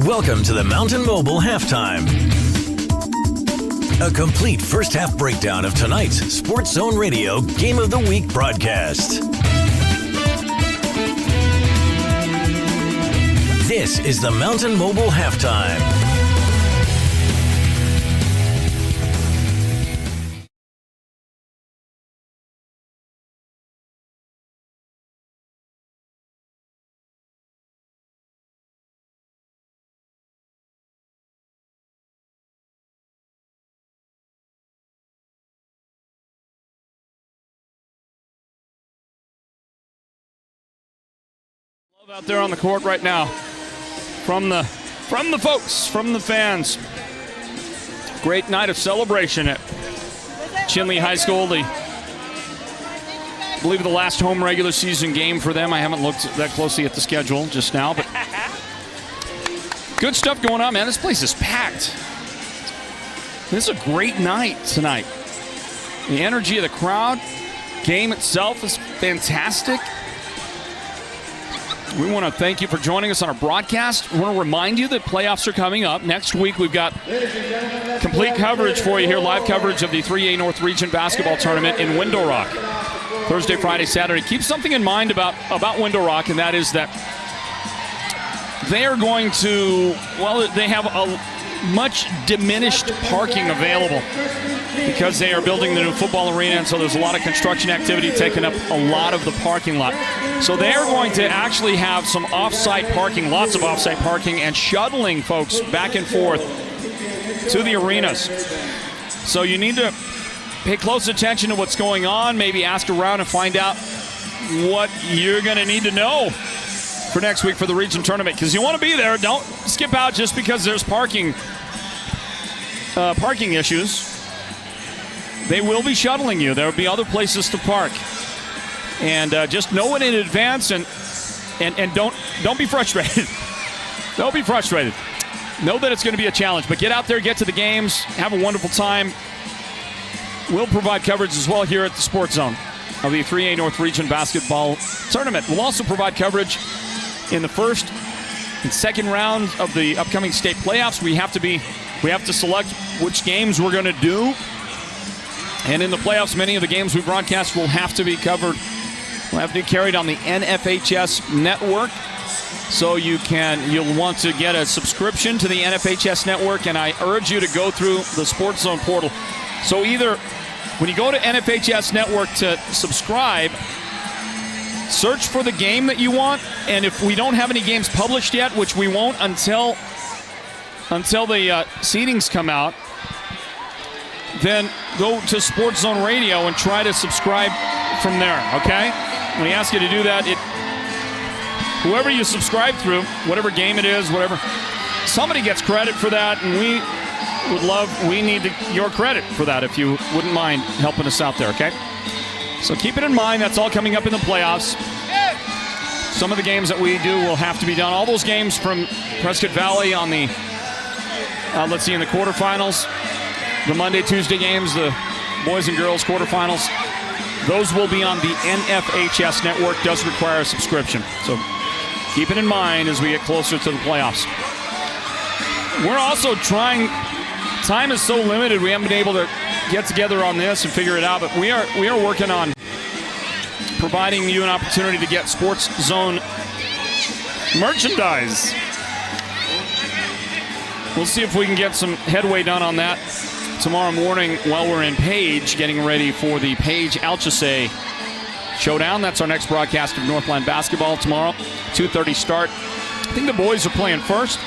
Welcome to the Mountain Mobile Halftime. A complete first half breakdown of tonight's Sports Zone Radio Game of the Week broadcast. This is the Mountain Mobile Halftime.
Out there on the court right now from the folks, from the fans. Great night of celebration at Chinle High School. I believe the last home regular season game for them. I haven't looked that closely at the schedule just now, but Good stuff going on, man. This place is packed. This is a great night tonight. The energy of the crowd, game itself is fantastic. We want to thank you for joining us on our broadcast. We want to remind you that playoffs are coming up. Next week, we've got complete coverage for you here, live coverage of the 3A North Region Basketball Tournament in Window Rock. Thursday, Friday, Saturday. Keep something in mind about Window Rock, and that is that they are going to, they have a much diminished parking available because they are building the new football arena, and so there's a lot of construction activity taking up a lot of the parking lot. So they are going to actually have some off-site parking, lots of off-site parking, and shuttling folks back and forth to the arenas. So you need to pay close attention to what's going on, maybe ask around and find out what you're going to need to know for next week for the region tournament, because you want to be there. Don't skip out just because there's parking issues. They will be shuttling you. There will be other places to park. And just know it in advance and don't be frustrated. Don't be frustrated. Know that it's going to be a challenge, but get out there, get to the games, have a wonderful time. We'll provide coverage as well here at the Sports Zone of the 3A North Region Basketball Tournament. We'll also provide coverage in the first and second round of the upcoming state playoffs. We have to select which games we're going to do. And in the playoffs, many of the games we broadcast will have to be covered. Will have to be carried on the NFHS network. So you'll want to get a subscription to the NFHS network, and I urge you to go through the Sports Zone portal. So either when you go to NFHS network to subscribe, search for the game that you want, and if we don't have any games published yet, which we won't until the seedings come out, then go to Sports Zone Radio and try to subscribe from there, okay? We ask you to do that. Whoever you subscribe through, whatever game it is, whatever, somebody gets credit for that, and we need your credit for that if you wouldn't mind helping us out there, okay? So keep it in mind. That's all coming up in the playoffs. Some of the games that we do will have to be done. All those games from Prescott Valley on the, in the quarterfinals, the Monday, Tuesday games, the boys and girls quarterfinals, those will be on the NFHS network. Does require a subscription. So keep it in mind as we get closer to the playoffs. We're also trying, time is so limited, we haven't been able to get together on this and figure it out, but we are working on providing you an opportunity to get Sports Zone merchandise. We'll see if we can get some headway done on that tomorrow morning while we're in Page, getting ready for the Page-Alchese showdown. That's our next broadcast of Northland basketball tomorrow. 2:30 start. I think the boys are playing first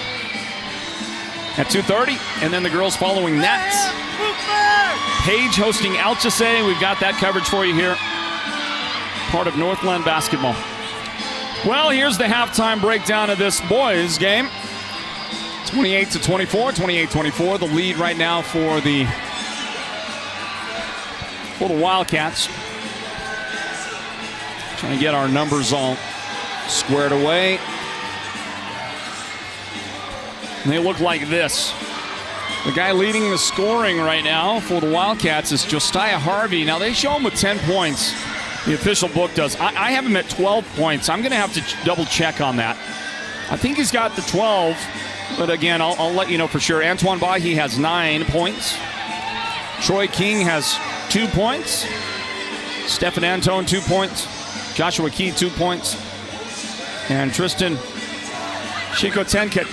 at 2:30, and then the girls following that. Page hosting Alchese. We've got that coverage for you here. Part of Northland basketball. Well, here's the halftime breakdown of this boys game. 28-24, 28-24. The lead right now for the Wildcats. Trying to get our numbers all squared away. And they look like this. The guy leading the scoring right now for the Wildcats is Josiah Harvey. Now, they show him with 10 points. The official book does. I have him at 12 points. I'm going to have to double check on that. I think he's got the 12, but again, I'll let you know for sure. Antoine Bahi has 9 points. Troy King has 2 points. Stephen Antone, 2 points. Joshua Key, 2 points. And Tristan Chicotenkel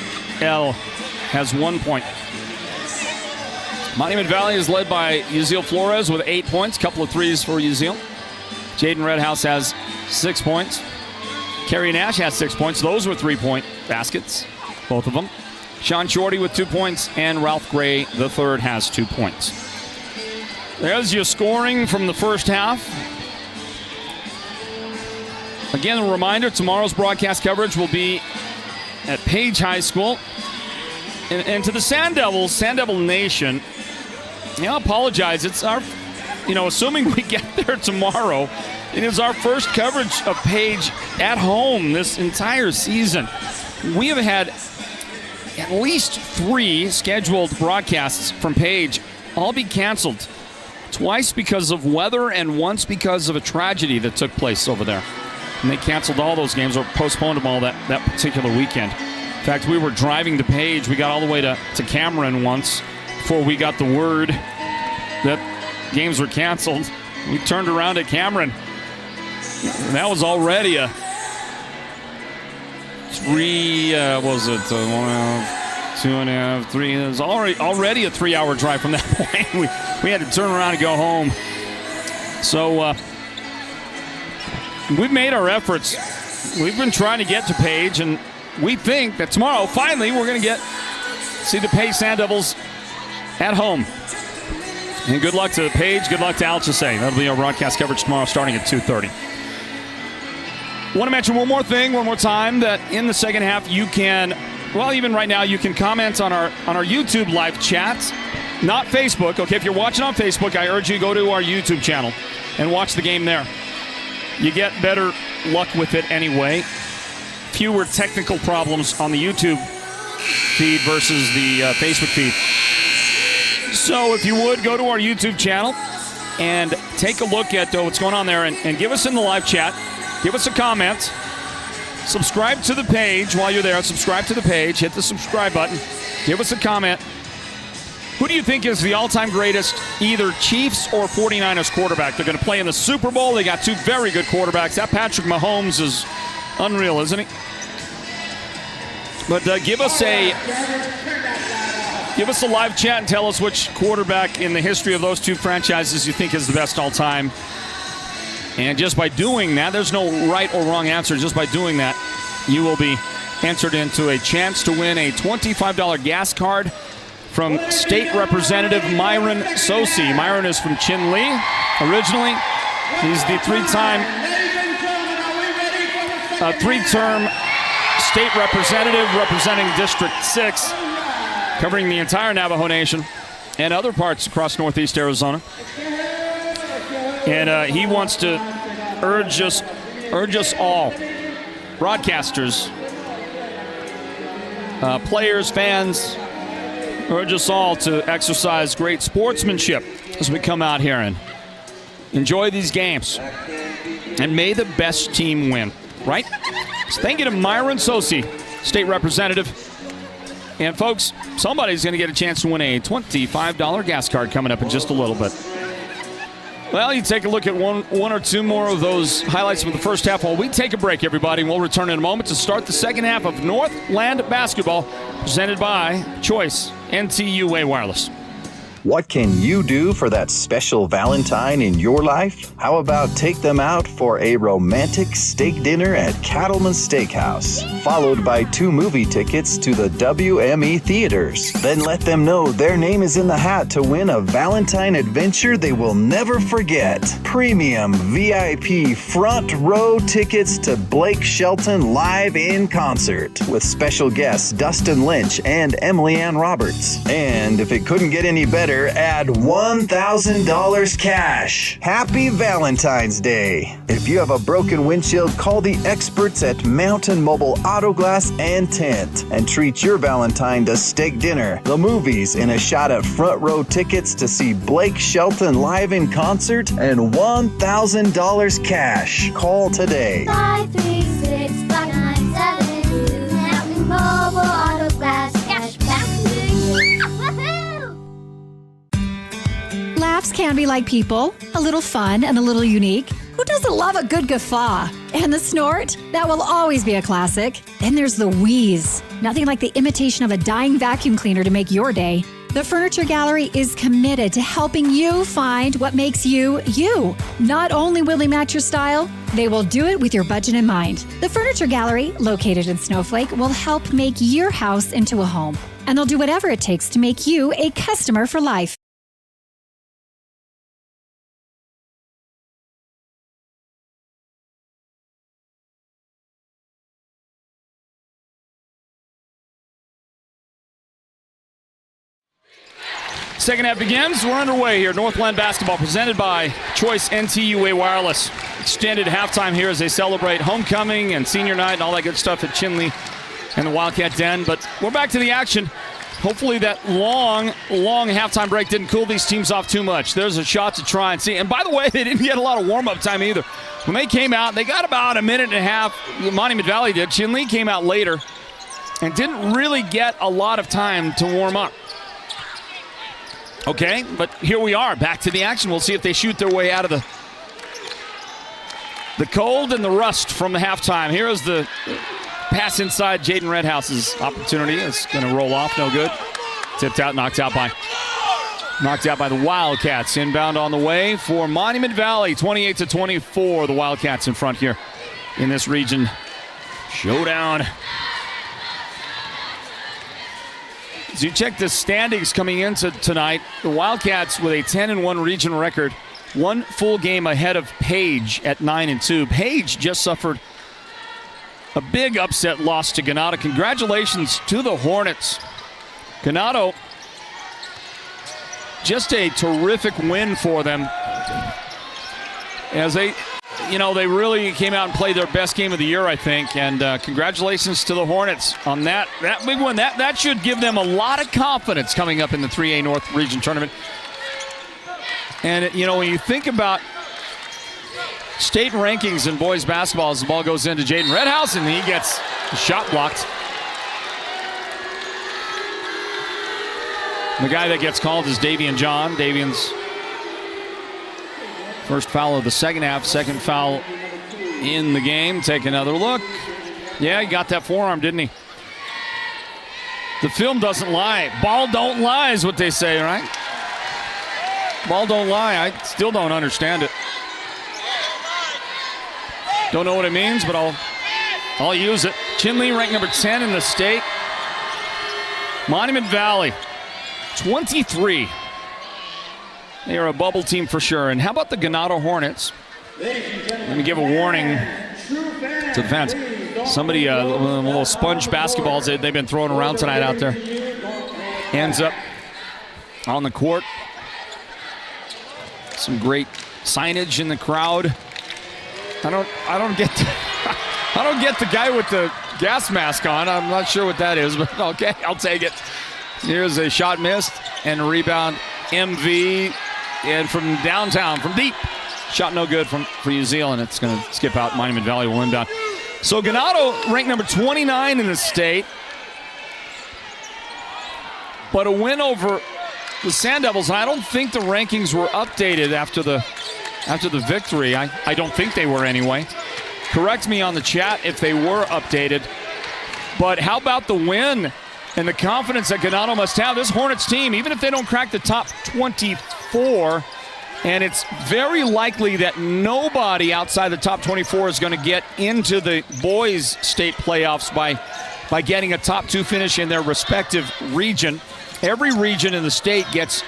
has 1 point. Monument Valley is led by Uziel Flores with 8 points. Couple of threes for Uziel. Jaden Redhouse has 6 points. Kerry Nash has 6 points. Those were 3-point baskets, both of them. Sean Shorty with 2 points, and Ralph Gray III has 2 points. There's your scoring from the first half. Again, a reminder, tomorrow's broadcast coverage will be at Page High School. And to the Sand Devil Nation, I apologize. It's our, assuming we get there tomorrow, it is our first coverage of Page at home this entire season. We have had at least 3 scheduled broadcasts from Page all be canceled. Twice because of weather and once because of a tragedy that took place over there. And they canceled all those games or postponed them all that particular weekend. In fact, we were driving to Page. We got all the way to Cameron once before we got the word that games were canceled. We turned around at Cameron. That was already a 2.5, 3. It was already a 3-hour drive from that point. We had to turn around and go home. So we've made our efforts. We've been trying to get to Page, and we think that tomorrow, finally, we're going to see the Page Sand Devils at home. And good luck to Page. Good luck to Alchesay. That'll be our broadcast coverage tomorrow starting at 2:30. Want to mention one more time, that in the second half you can, well, even right now, you can comment on our YouTube live chat, not Facebook. Okay, if you're watching on Facebook, I urge you to go to our YouTube channel and watch the game there. You get better luck with it anyway. Fewer technical problems on the YouTube feed versus the Facebook feed. So if you would, go to our YouTube channel and take a look at what's going on there and give us in the live chat. Give us a comment. Subscribe to the page while you're there. Subscribe to the page. Hit the subscribe button. Give us a comment. Who do you think is the all-time greatest, either Chiefs or 49ers quarterback? They're going to play in the Super Bowl. They got 2 very good quarterbacks. That Patrick Mahomes is unreal, isn't he? But give us a live chat and tell us which quarterback in the history of those 2 franchises you think is the best all-time. And just by doing that, there's no right or wrong answer. Just by doing that, you will be entered into a chance to win a $25 gas card from State Representative Myron Sosi. Myron is from Chinle originally. He's the 3-term state representative representing District 6, covering the entire Navajo Nation and other parts across northeast Arizona. And he wants to urge us all, broadcasters, players, fans, urge us all to exercise great sportsmanship as we come out here and enjoy these games. And may the best team win, right? So thank you to Myron Sosi, state representative. And folks, somebody's going to get a chance to win a $25 gas card coming up in just a little bit. Well, you take a look at one or two more of those highlights from the first half while we take a break, everybody. We'll return in a moment to start the second half of Northland basketball, presented by Choice NTUA Wireless.
What can you do for that special Valentine in your life? How about take them out for a romantic steak dinner at Cattleman's Steakhouse, followed by 2 movie tickets to the WME theaters. Then let them know their name is in the hat to win a Valentine adventure they will never forget. Premium VIP front row tickets to Blake Shelton live in concert with special guests Dustin Lynch and Emily Ann Roberts. And if it couldn't get any better, add $1,000 cash. Happy Valentine's Day. If you have a broken windshield, call the experts at Mountain Mobile Auto Glass and Tint and treat your Valentine to steak dinner, the movies, and a shot at front row tickets to see Blake Shelton live in concert and $1,000 cash. Call today. 536-5972. Mountain Mobile Auto Glass. Cash back to you.
Laughs can be like people, a little fun and a little unique. Who doesn't love a good guffaw? And the snort? That will always be a classic. Then there's the wheeze. Nothing like the imitation of a dying vacuum cleaner to make your day. The Furniture Gallery is committed to helping you find what makes you, you. Not only will they match your style, they will do it with your budget in mind. The Furniture Gallery, located in Snowflake, will help make your house into a home. And they'll do whatever it takes to make you a customer for life.
Second half begins. We're underway here. Northland basketball presented by Choice NTUA Wireless. Extended halftime here as they celebrate homecoming and senior night and all that good stuff at Chinle and the Wildcat Den. But we're back to the action. Hopefully that long halftime break didn't cool these teams off too much. There's a shot to try and see. And by the way, they didn't get a lot of warm-up time either. When they came out, they got about a minute and a half. Monument Valley did. Chinle came out later and didn't really get a lot of time to warm up. Okay, but here we are, back to the action. We'll see if they shoot their way out of the cold and the rust from the halftime. Here is the pass inside. Jaden Redhouse's opportunity is going to roll off, no good. Tipped out, knocked out by the Wildcats. Inbound on the way for Monument Valley, 28-24. The Wildcats in front here in this region. Showdown. As you check the standings coming into tonight, the Wildcats with a 10-1 region record, one full game ahead of Page at 9-2. Page just suffered a big upset loss to Ganado. Congratulations to the Hornets. Ganado, just a terrific win for them as they really came out and played their best game of the year, I think. And congratulations to the Hornets on that big one. That should give them a lot of confidence coming up in the 3A North Region Tournament. And, when you think about state rankings in boys basketball, as the ball goes into Jaden Redhouse, and he gets the shot blocked. The guy that gets called is Davian John. Davian's first foul of the second half, second foul in the game. Take another look. Yeah, he got that forearm, didn't he? The film doesn't lie. Ball don't lie is what they say, right? Ball don't lie. I still don't understand it. Don't know what it means, but I'll use it. Chinle ranked number 10 in the state. Monument Valley, 23. They are a bubble team for sure. And how about the Ganado Hornets? Let me give a warning to the fans. Somebody, a little sponge basketballs they've been throwing around tonight out there. Ends up on the court. Some great signage in the crowd. I don't get the guy with the gas mask on. I'm not sure what that is, but okay, I'll take it. Here's a shot missed and a rebound. MV and from downtown, from deep. Shot no good for New Zealand. It's going to skip out. Monument Valley will inbound. So Ganado ranked number 29 in the state, but a win over the Sand Devils. And I don't think the rankings were updated after the victory. I don't think they were anyway. Correct me on the chat if they were updated. But how about the win and the confidence that Ganado must have? This Hornets team, even if they don't crack the top 24, and it's very likely that nobody outside the top 24 is going to get into the boys' state playoffs by getting a top 2 finish in their respective region. Every region in the state gets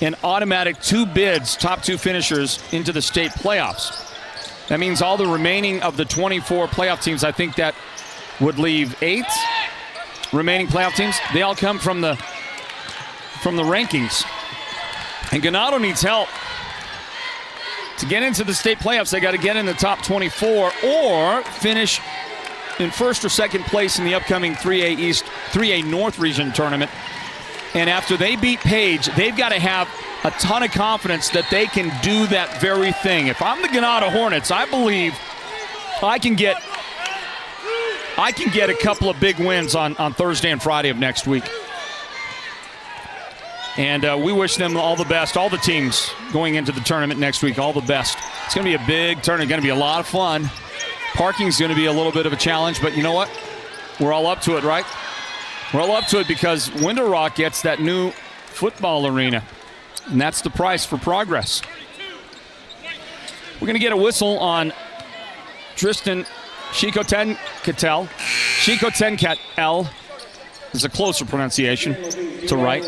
an automatic 2 bids, top 2 finishers into the state playoffs. That means all the remaining of the 24 playoff teams, I think that would leave 8 remaining playoff teams. They all come from the rankings. And Ganado needs help. To get into the state playoffs, they got to get in the top 24 or finish in first or second place in the upcoming 3A North Region tournament. And after they beat Page, they've got to have a ton of confidence that they can do that very thing. If I'm the Ganado Hornets, I believe I can get a couple of big wins on Thursday and Friday of next week. And we wish them all the best, all the teams going into the tournament next week, all the best. It's going to be a big tournament, going to be a lot of fun. Parking's going to be a little bit of a challenge, but you know what? We're all up to it, right? We're all up to it because Winter Rock gets that new football arena, and that's the price for progress. We're going to get a whistle on Tristan Shikotenkatel. Shikotenkatel is a closer pronunciation to right.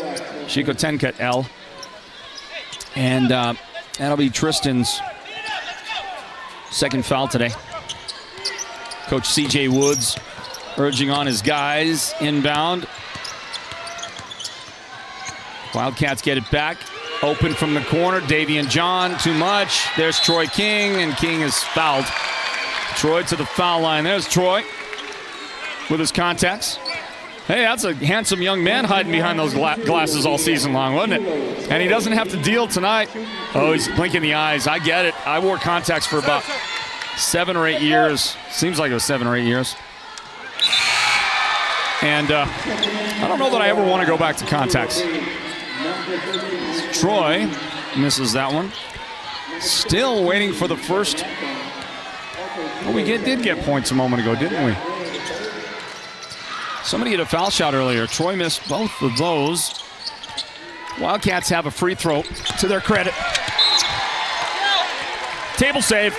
Shikotenkatel. And that'll be Tristan's second foul today. Coach C.J. Woods urging on his guys. Inbound. Wildcats get it back. Open from the corner. Davian John, too much. There's Troy King, and King is fouled. Troy to the foul line. There's Troy. with his contacts. Hey, that's a handsome young man hiding behind those glasses all season long, wasn't it? And he doesn't have to deal tonight. Oh, he's blinking the eyes. I get it. I wore contacts for about 7 or 8 years. Seems like it was 7 or 8 years. And I don't know that I ever want to go back to contacts. Troy misses that one. Still waiting for the first. Well, we did get points a moment ago, didn't we? Somebody hit a foul shot earlier. Troy missed both of those. Wildcats have a free throw to their credit. Table save.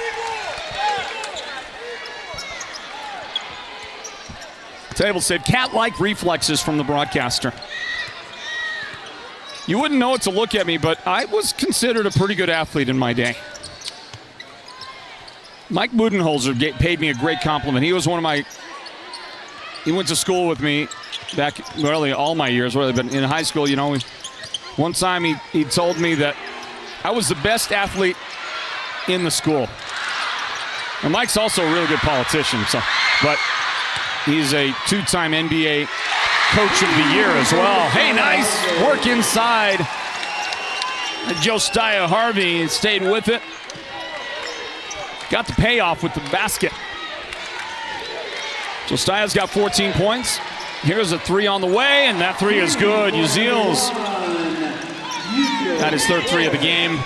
Table save. Cat-like reflexes from the broadcaster. You wouldn't know it to look at me, but I was considered a pretty good athlete in my day. Mike Budenholzer paid me a great compliment. He was one of my... He went to school with me back, really, all my years, really, but in high school, you know, one time he told me that I was the best athlete in the school. And Mike's also a really good politician, but he's a 2-time NBA Coach of the Year as well. Hey, nice work inside. Josiah Harvey stayed with it. Got the payoff with the basket. Josiah's got 14 points. Here's a 3 on the way, and that 3 is good. Uziel's got his third 3 of the game.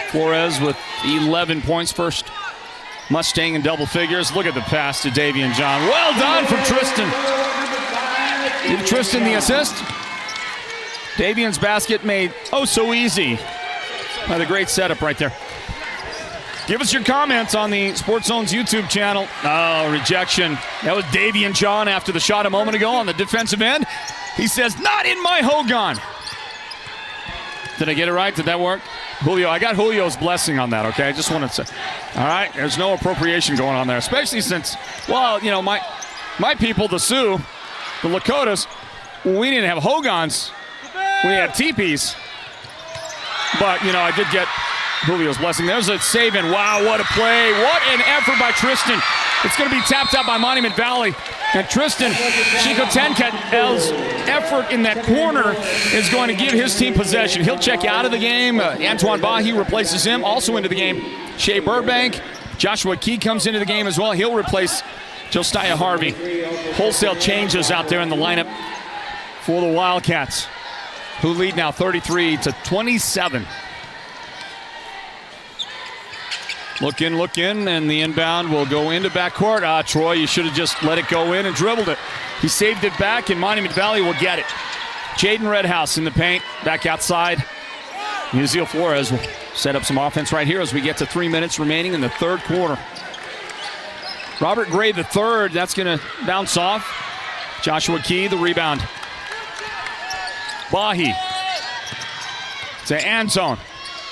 Flores with 11 points, first Mustang in double figures. Look at the pass to Davian John. Well done from Tristan. Give Tristan the assist. Davian's basket made so easy by the great setup right there. Give us your comments on the Sports Zone's YouTube channel. Oh, rejection. That was Davian John after the shot a moment ago on the defensive end. He says, not in my Hogan. Did I get it right? Did that work? Julio, I got Julio's blessing on that, okay? I just wanted to say. All right, there's no appropriation going on there, especially since, well, you know, my people, the Sioux, the Lakotas, we didn't have Hogans. We had teepees. But, you know, I did get Julio's blessing. There's a save in. Wow, what a play. What an effort by Tristan. It's going to be tapped out by Monument Valley. And Tristan Chico-Tenkatel's effort in that corner is going to give his team possession. He'll check out of the game. Antoine Bahi replaces him. Also into the game, Shea Burbank. Joshua Key comes into the game as well. He'll replace Josiah Harvey. Wholesale changes out there in the lineup for the Wildcats, who lead now 33-27. Look in, and the inbound will go into backcourt. Troy, you should have just let it go in and dribbled it. He saved it back, and Monument Valley will get it. Jaden Redhouse in the paint, back outside. Uziel Flores will set up some offense right here as we get to 3 minutes remaining in the third quarter. Robert Gray the third, that's going to bounce off. Joshua Key, the rebound. Bahi to Anzone.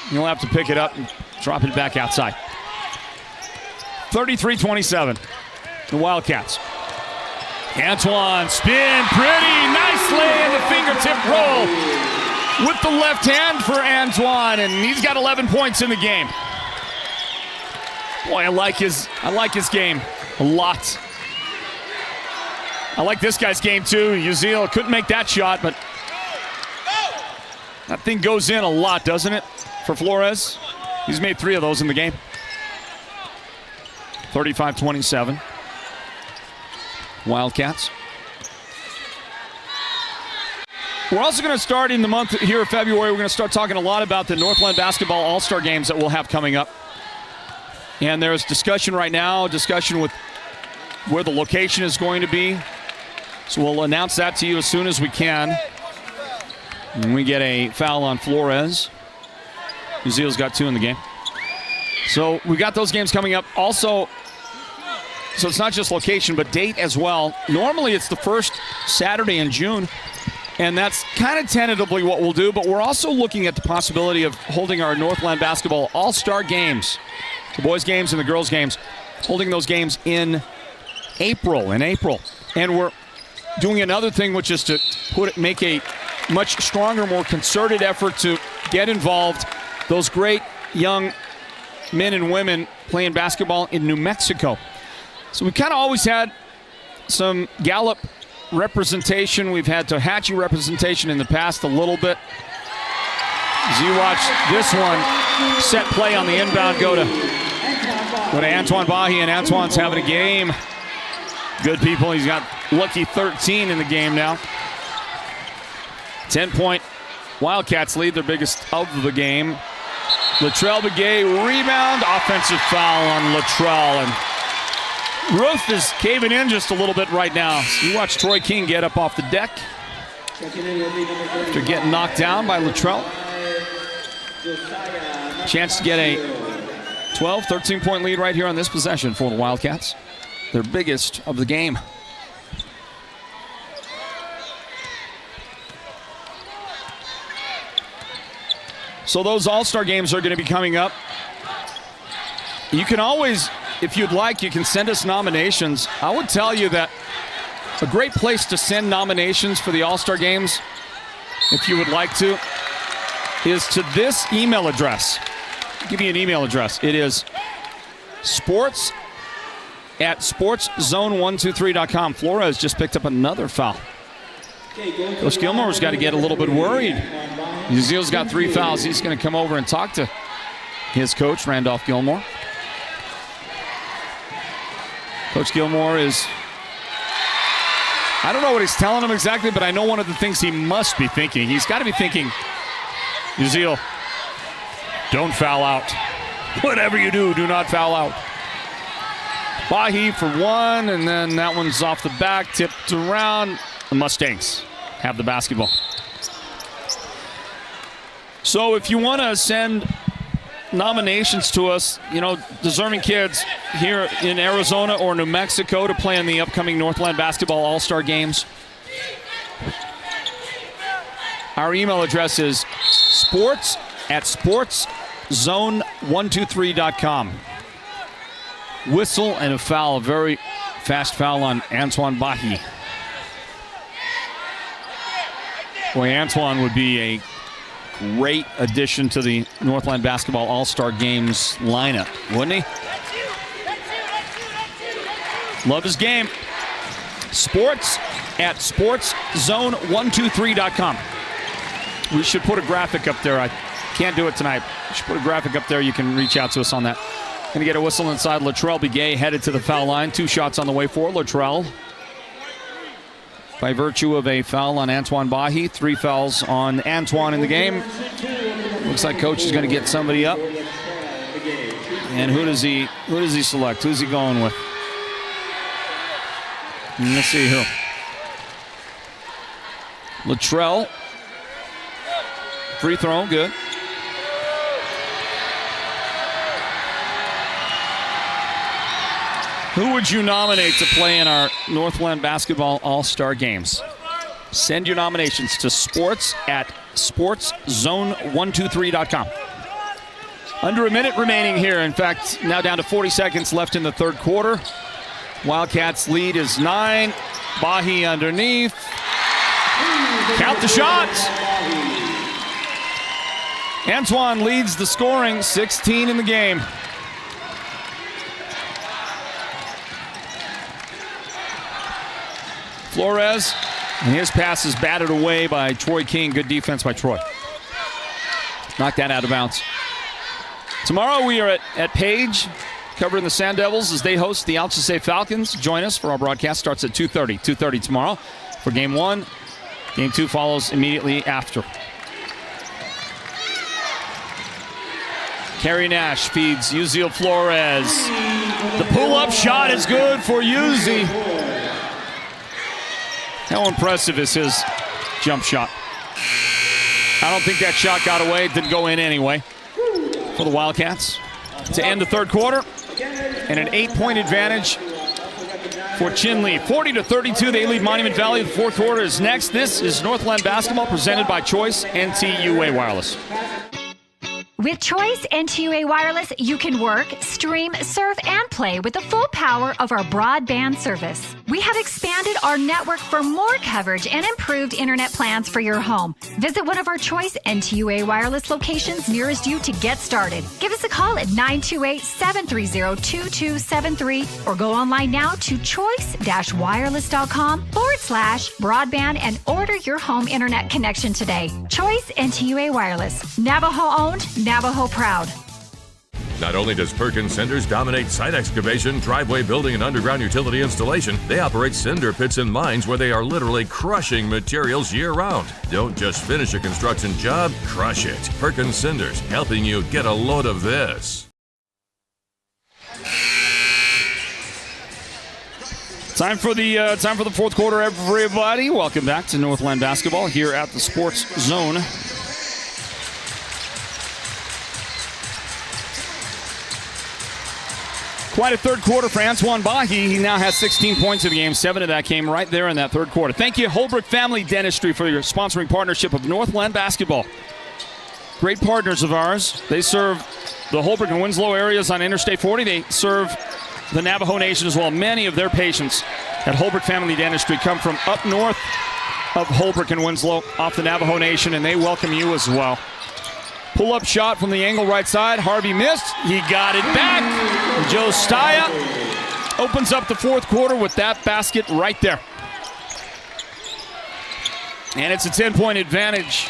He'll have to pick it up and drop it back outside. 33-27, the Wildcats. Antoine, spin, pretty, nicely in the fingertip roll with the left hand for Antoine, and he's got 11 points in the game. Boy, I like his game a lot. I like this guy's game too. Uziel couldn't make that shot, but that thing goes in a lot, doesn't it, for Flores? He's made 3 of those in the game. 35-27. Wildcats. We're also going to start in the month here of February. We're going to start talking a lot about the Northland Basketball All-Star Games that we'll have coming up. And there's discussion right now, with where the location is going to be. So we'll announce that to you as soon as we can. And we get a foul on Flores. Uziel's got 2 in the game. So we got those games coming up. Also, so it's not just location, but date as well. Normally it's the first Saturday in June, and that's kind of tentatively what we'll do, but we're also looking at the possibility of holding our Northland Basketball All-Star Games, the boys' games and the girls' games, holding those games in April. And we're doing another thing, which is to make a much stronger, more concerted effort to get involved those great young men and women playing basketball in New Mexico. So we kind of always had some Gallup representation. We've had Tohatchee representation in the past a little bit. As you watch this one, set play on the inbound, go to Antoine Bahi, and Antoine's having a game. Good people. He's got lucky 13 in the game now. 10-point Wildcats lead, their biggest of the game. Latrell Begay rebound, offensive foul on Latrell, and roof is caving in just a little bit right now. So you watch Troy King get up off the deck after getting knocked down by Latrell. Chance to get a 12, 13-point lead right here on this possession for the Wildcats. Their biggest of the game. So those All-Star games are going to be coming up. You can always, if you'd like, you can send us nominations. I would tell you that a great place to send nominations for the All-Star games, if you would like to, is to this email address. I'll give you an email address. It is sports@sportszone123.com. Flores just picked up another foul. Coach Gilmore's got to get a little bit worried. Uziel's got 3 fouls. He's going to come over and talk to his coach, Randolph Gilmore. Coach Gilmore is, I don't know what he's telling him exactly, but I know one of the things he must be thinking. He's got to be thinking, Uziel, don't foul out. Whatever you do, do not foul out. Bahi for one, and then that one's off the back, tipped around. The Mustangs have the basketball. So if you want to send nominations to us, you know, deserving kids here in Arizona or New Mexico to play in the upcoming Northland Basketball All-Star Games, our email address is sports@sportszone123.com. Whistle and a foul, a very fast foul on Antoine Bahi. Boy, Antoine would be a great addition to the Northland Basketball All-Star Games lineup, wouldn't he? Love his game. Sports@sportszone123.com. We should put a graphic up there. I can't do it tonight. We should put a graphic up there. You can reach out to us on that. Going to get a whistle inside. Latrell Begay headed to the foul line. 2 shots on the way for Latrell. By virtue of a foul on Antoine Bahi, 3 fouls on Antoine in the game. Looks like coach is going to get somebody up. And who does he select? Who's he going with? Let's see who. Latrell. Free throw, good. Who would you nominate to play in our Northland Basketball All-Star Games? Send your nominations to sports@sportszone123.com. Under a minute remaining here. In fact, now down to 40 seconds left in the third quarter. Wildcats lead is 9. Bahi underneath. Count the shots. Antoine leads the scoring, 16 in the game. Flores, and his pass is batted away by Troy King. Good defense by Troy. Knocked that out of bounds. Tomorrow we are at Page, covering the Sand Devils as they host the Altusay Falcons. Join us for our broadcast. Starts at 2:30. 2:30 tomorrow for Game 1. Game 2 follows immediately after. Kerry Nash feeds Uziel Flores. The pull-up shot is good for Uzi. How impressive is his jump shot? I don't think that shot got away. It didn't go in anyway for the Wildcats. To end the third quarter, and an 8-point advantage for Chinle. 40-32, they lead Monument Valley. The fourth quarter is next. This is Northland Basketball presented by Choice NTUA Wireless.
With Choice NTUA Wireless, you can work, stream, surf, and play with the full power of our broadband service. We have expanded our network for more coverage and improved internet plans for your home. Visit one of our Choice NTUA Wireless locations nearest you to get started. Give us a call at 928-730-2273 or go online now to choice-wireless.com/broadband and order your home internet connection today. Choice NTUA Wireless. Navajo owned, Navajo proud.
Not only does Perkins Cinders dominate site excavation, driveway building, and underground utility installation, they operate cinder pits and mines where they are literally crushing materials year-round. Don't just finish a construction job, crush it. Perkins Cinders, helping you get a load of this.
Time for the fourth quarter, everybody. Welcome back to Northland Basketball here at the Sports Zone. Quite a third quarter for Antoine Bahi. He now has 16 points in the game. 7 of that came right there in that third quarter. Thank you, Holbrook Family Dentistry, for your sponsoring partnership of Northland Basketball. Great partners of ours. They serve the Holbrook and Winslow areas on Interstate 40. They serve the Navajo Nation as well. Many of their patients at Holbrook Family Dentistry come from up north of Holbrook and Winslow off the Navajo Nation, and they welcome you as well. Pull-up shot from the angle right side. Harvey missed. He got it back. Joe Staya opens up the fourth quarter with that basket right there. And it's a 10-point advantage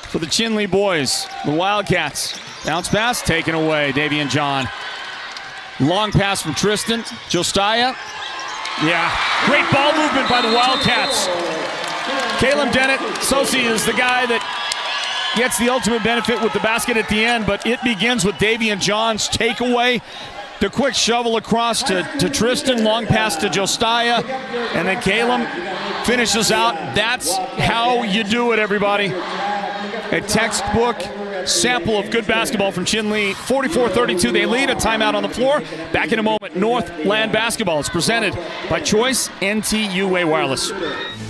for the Chinle boys, the Wildcats. Bounce pass taken away. Davian John. Long pass from Tristan. Joe Staya. Yeah, great ball movement by the Wildcats. Caleb Dennett, Sosi is the guy that gets the ultimate benefit with the basket at the end, but it begins with Davian John's takeaway. The quick shovel across to Tristan, long pass to Josiah, and then Caleb finishes out. That's how you do it, everybody. A textbook sample of good basketball from Chinle. 44-32, they lead. A timeout on the floor. Back in a moment, Northland Basketball is presented by Choice NTUA Wireless.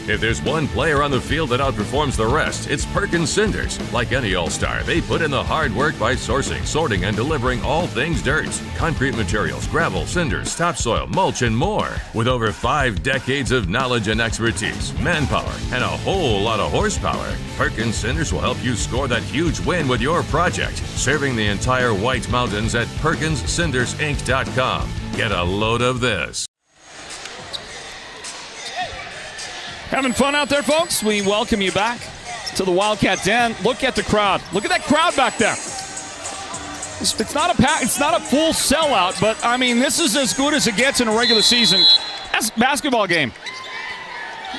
If there's one player on the field that outperforms the rest, it's Perkins Cinders. Like any all-star, they put in the hard work by sourcing, sorting, and delivering all things dirt. Concrete materials, gravel, cinders, topsoil, mulch, and more. With over 5 decades of knowledge and expertise, manpower, and a whole lot of horsepower, Perkins Cinders will help you score that huge win with your project. Serving the entire White Mountains at PerkinsCindersInc.com. Get a load of this.
Having fun out there, folks? We welcome you back to the Wildcat Den. Look at the crowd. Look at that crowd back there. It's not a full sellout, but I mean, this is as good as it gets in a regular season basketball game.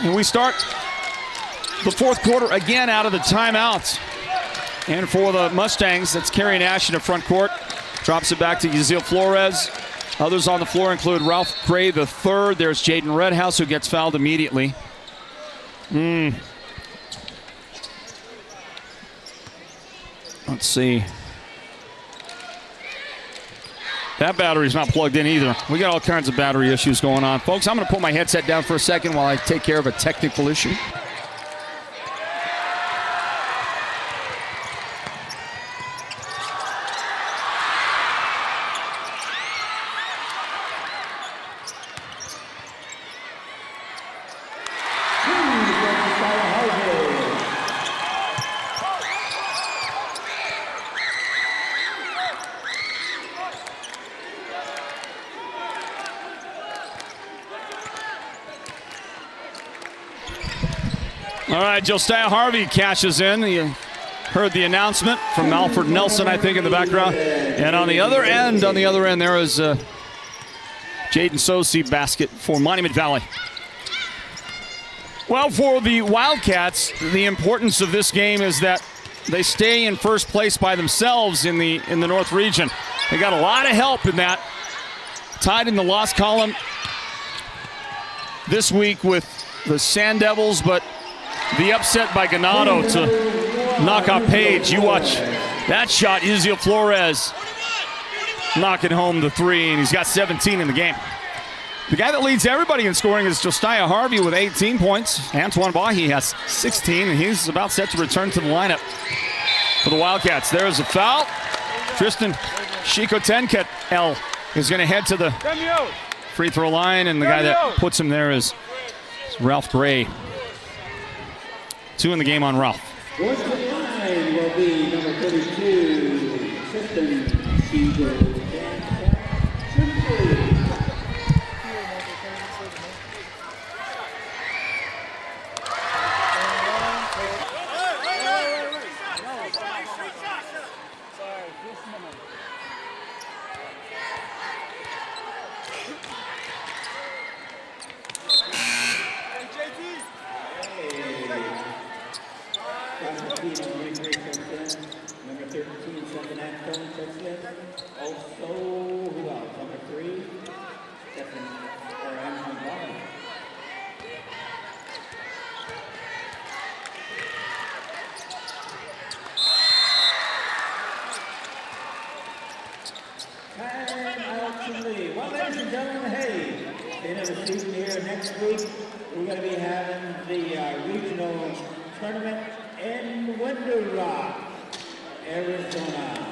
And we start the fourth quarter again out of the timeout. And for the Mustangs, that's Kerry Nash in the front court. Drops it back to Yasiel Flores. Others on the floor include Ralph Gray III. There's Jaden Redhouse, who gets fouled immediately. Let's see. That battery's not plugged in either. We got all kinds of battery issues going on. Folks, I'm going to put my headset down for a second while I take care of a technical issue. All right, Josiah Harvey cashes in. You heard the announcement from Alfred Nelson, I think, in the background. And on the other end, there is Jaden Sosi basket for Monument Valley. Well, for the Wildcats, the importance of this game is that they stay in first place by themselves in the North region. They got a lot of help in that. Tied in the loss column this week with the Sand Devils, but the upset by Ganado to knock off Page. You watch that shot. Yasiel Flores knocking home the three, and he's got 17 in the game. The guy that leads everybody in scoring is Josiah Harvey with 18 points. Antoine Bahi has 16, and he's about set to return to the lineup for the Wildcats. There's a foul. Tristan Shikotenket L is going to head to the free throw line, and the guy that puts him there is Ralph Gray. 2 in the game on Ralph.
Going to the line will be number 32, Tristan Shikotenket. Number 13, Stephen Antone, touchdown. Also, who else? Number 3, Stephen or Antone Barnes. Time out to leave. Well, ladies and gentlemen, hey, end of the season here next week. We're going to be having the regional tournament in Window Rock, Arizona.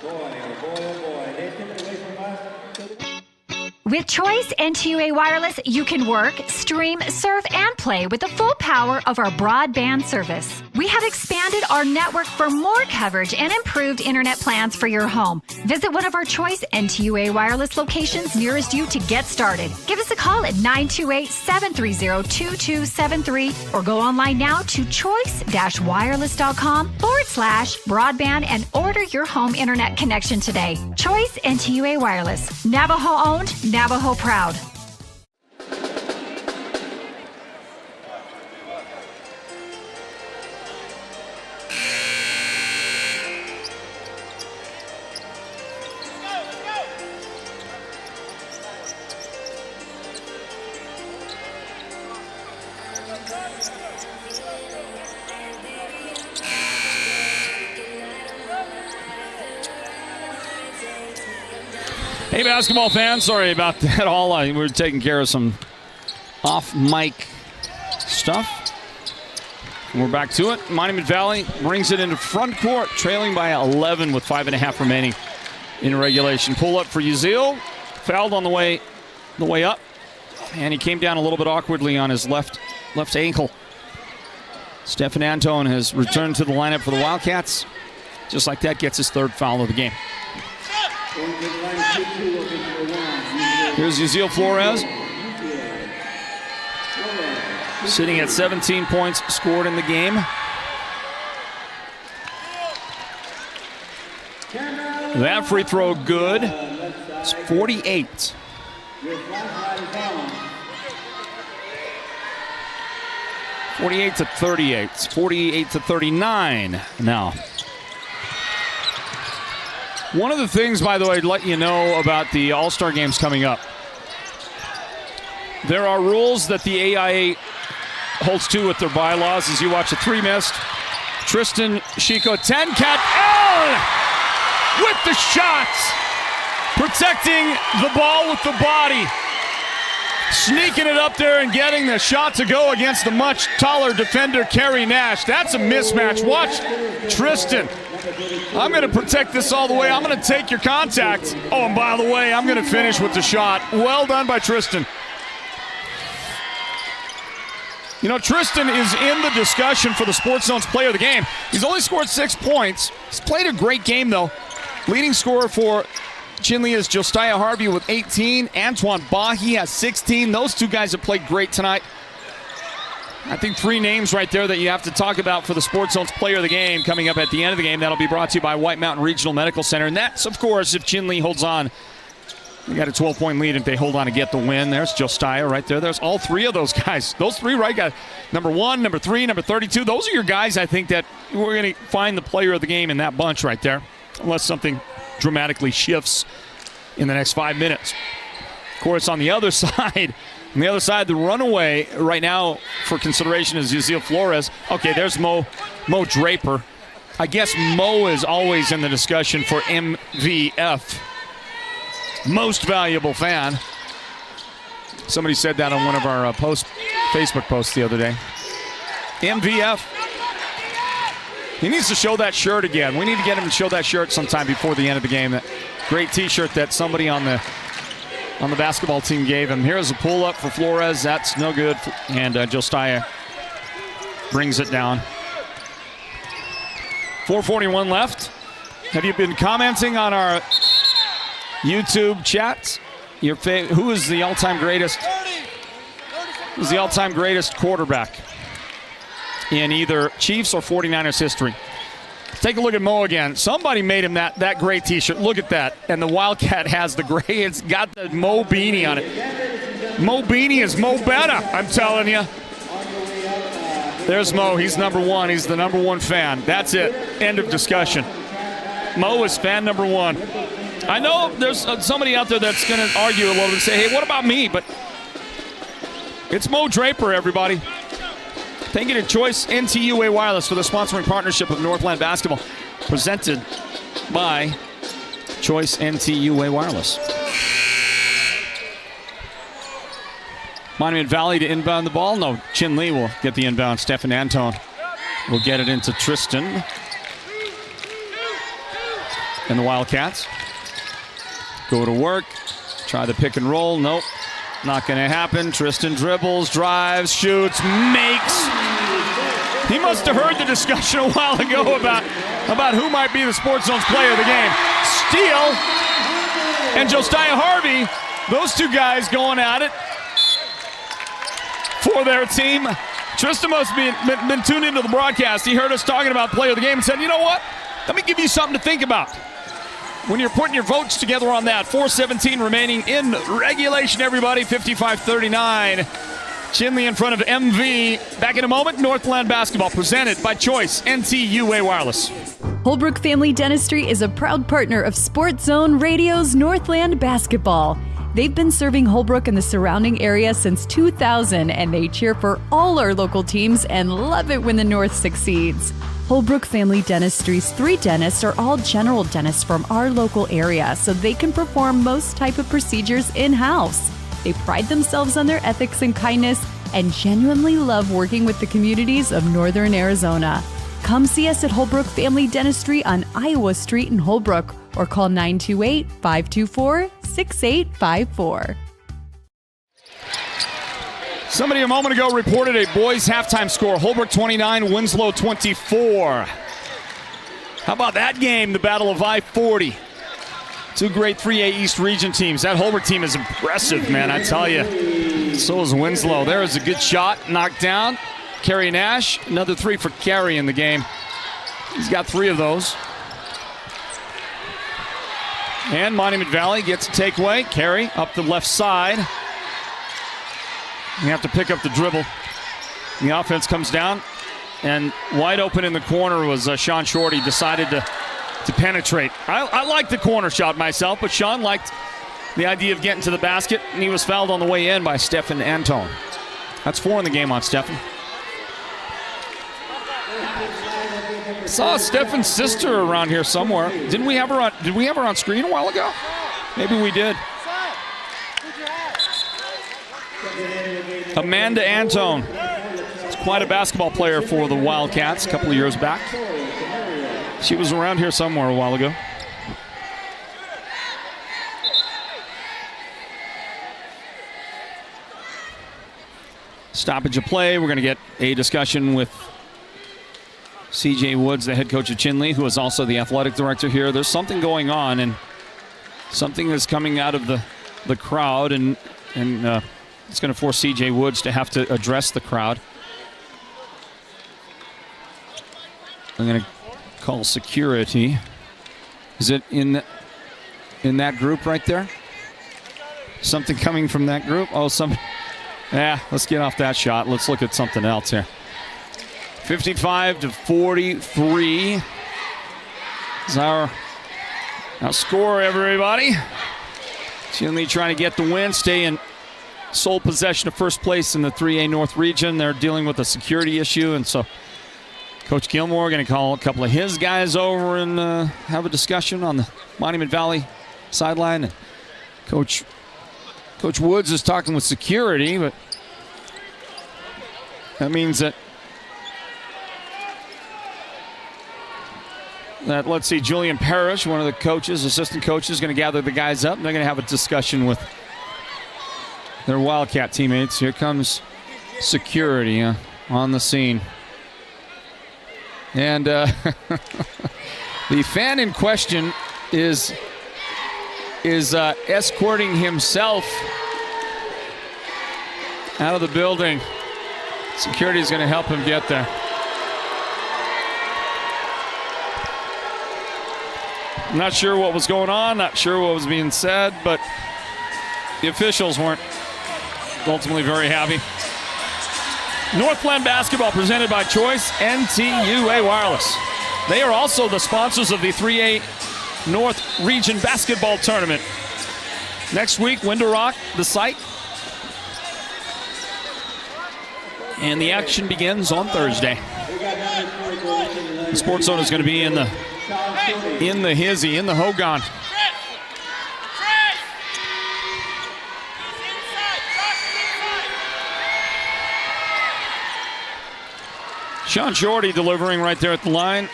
Boy, oh boy, oh boy. They took it away from us.
With Choice NTUA Wireless, you can work, stream, surf, and play with the full power of our broadband service. We have expanded our network for more coverage and improved internet plans for your home. Visit one of our Choice NTUA Wireless locations nearest you to get started. Give us a call at 928-730-2273 or go online now to choice-wireless.com/broadband and order your home internet connection today. Choice NTUA Wireless. Navajo owned, Navajo proud.
Hey, basketball fans, sorry about that all. We were taking care of some off-mic stuff. And we're back to it. Monument Valley brings it into front court, trailing by 11 with 5.5 remaining in regulation. Pull up for Yazil. Fouled on the way up. And he came down a little bit awkwardly on his left ankle. Stephen Antone has returned to the lineup for the Wildcats. Just like that, gets his 3rd foul of the game. Here's Yazil Flores. Sitting at 17 points scored in the game. That free throw good. It's 48. 48-38. It's 48-39 now. One of the things, by the way, I'd let you know about the All-Star games coming up. There are rules that the AIA holds to with their bylaws as you watch a 3 missed. Tristan Shikotenket with the shots. Protecting the ball with the body. Sneaking it up there and getting the shot to go against the much taller defender, Kerry Nash. That's a mismatch. Watch Tristan. I'm going to protect this all the way. I'm going to take your contact. Oh, and by the way, I'm going to finish with the shot. Well done by Tristan. You know, Tristan is in the discussion for the Sports Zone's player of the game. He's only scored 6 points. He's played a great game, though. Leading scorer for Chinle is Josiah Harvey with 18. Antoine Bahi has 16. Those 2 guys have played great tonight. I think 3 names right there that you have to talk about for the Sports Zone's player of the game coming up at the end of the game. That'll be brought to you by White Mountain Regional Medical Center. And that's, of course, if Chinle holds on. They got a 12-point lead if they hold on to get the win. There's Josiah right there. There's all 3 of those guys. Those 3 right guys. Number 1, number 3, number 32. Those are your guys, I think, that we're going to find the player of the game in that bunch right there. Unless something dramatically shifts in the next 5 minutes. Of course, on the other side, the runaway right now for consideration is Yazil Flores. Okay, there's Mo Draper. I guess Mo is always in the discussion for MVF. Most valuable fan. Somebody said that on one of our Facebook posts the other day. MVF. He needs to show that shirt again. We need to get him to show that shirt sometime before the end of the game. That great T-shirt that somebody on the basketball team gave him. Here's a pull-up for Flores. That's no good. And Josiah brings it down. 4:41 left. Have you been commenting on our YouTube chats? Who is the all-time greatest? Who's the all-time greatest quarterback in either Chiefs or 49ers history? Take a look at Mo again. Somebody made him that great T-shirt. Look at that. And the Wildcat has the gray. It's got the Mo beanie on it. Mo beanie is Mo better, I'm telling you. There's Mo. He's number one. He's the number one fan. That's it. End of discussion. Mo is fan number one. I know there's somebody out there that's going to argue a little bit and say, hey, what about me? But it's Mo Draper, everybody. Thank you to Choice NTUA Wireless for the sponsoring partnership of Northland Basketball, presented by Choice NTUA Wireless. Monument Valley to inbound the ball. No, Chinle will get the inbound. Stefan Anton will get it into Tristan and the Wildcats. Go to work. Try the pick and roll. Nope. Not going to happen. Tristan dribbles, drives, shoots, makes. He must have heard the discussion a while ago about who might be the Sports Zone's player of the game. Steele and Josiah Harvey, those two guys going at it for their team. Tristan must have been tuned into the broadcast. He heard us talking about player of the game and said, you know what? Let me give you something to think about. When you're putting your votes together on that, 4:17 remaining in regulation, everybody, 55-39. Chinle in front of MV. Back in a moment, Northland Basketball, presented by Choice NTUA Wireless.
Holbrook Family Dentistry is a proud partner of Sports Zone Radio's Northland Basketball. They've been serving Holbrook and the surrounding area since 2000, and they cheer for all our local teams and love it when the North succeeds. Holbrook Family Dentistry's 3 dentists are all general dentists from our local area, so they can perform most type of procedures in-house. They pride themselves on their ethics and kindness and genuinely love working with the communities of Northern Arizona. Come see us at Holbrook Family Dentistry on Iowa Street in Holbrook or call 928-524-6854.
Somebody a moment ago reported a boys' halftime score. Holbrook 29, Winslow 24. How about that game, the Battle of I-40? Two great 3A East Region teams. That Holbrook team is impressive, man, I tell you. So is Winslow. There is a good shot, knocked down. Kerry Nash, another 3 for Kerry in the game. He's got 3 of those. And Monument Valley gets a takeaway. Kerry up the left side. You have to pick up the dribble. The offense comes down, and wide open in the corner was Sean Shorty. Decided to penetrate. I like the corner shot myself, but Sean liked the idea of getting to the basket, and he was fouled on the way in by Stefan Anton. That's 4 in the game on Stefan. Saw Stefan's sister around here somewhere. Did we have her on screen a while ago? Maybe we did. Amanda Antone. She's quite a basketball player for the Wildcats a couple of years back. She was around here somewhere a while ago. Stoppage of play. We're going to get a discussion with C.J. Woods, the head coach of Chinle, who is also the athletic director here. There's something going on, and something is coming out of the crowd, and it's going to force C.J. Woods to have to address the crowd. I'm going to call security. Is it in that group right there? Something coming from that group? Oh, let's get off that shot. Let's look at something else here. 55-43 is our score, everybody. Chinle trying to get the win, stay in sole possession of first place in the 3A North region. They're dealing with a security issue, and so Coach Gilmore going to call a couple of his guys over and have a discussion on the Monument Valley sideline. And Coach Woods is talking with security, but that means that that, let's see, Julian Parrish, one of the coaches, assistant coaches, is going to gather the guys up. And they're going to have a discussion with their Wildcat teammates. Here comes security on the scene. And the fan in question is escorting himself out of the building. Security is going to help him get there. I'm not sure what was going on, not sure what was being said, but the officials weren't ultimately very happy. Northland basketball presented by Choice NTUA Wireless. They are also the sponsors of the 3A North Region Basketball Tournament. Next week, Window Rock, the site. And the action begins on Thursday. The Sports Zone is going to be in the hizzy, in the Hogan. Sean Shorty delivering right there at the line.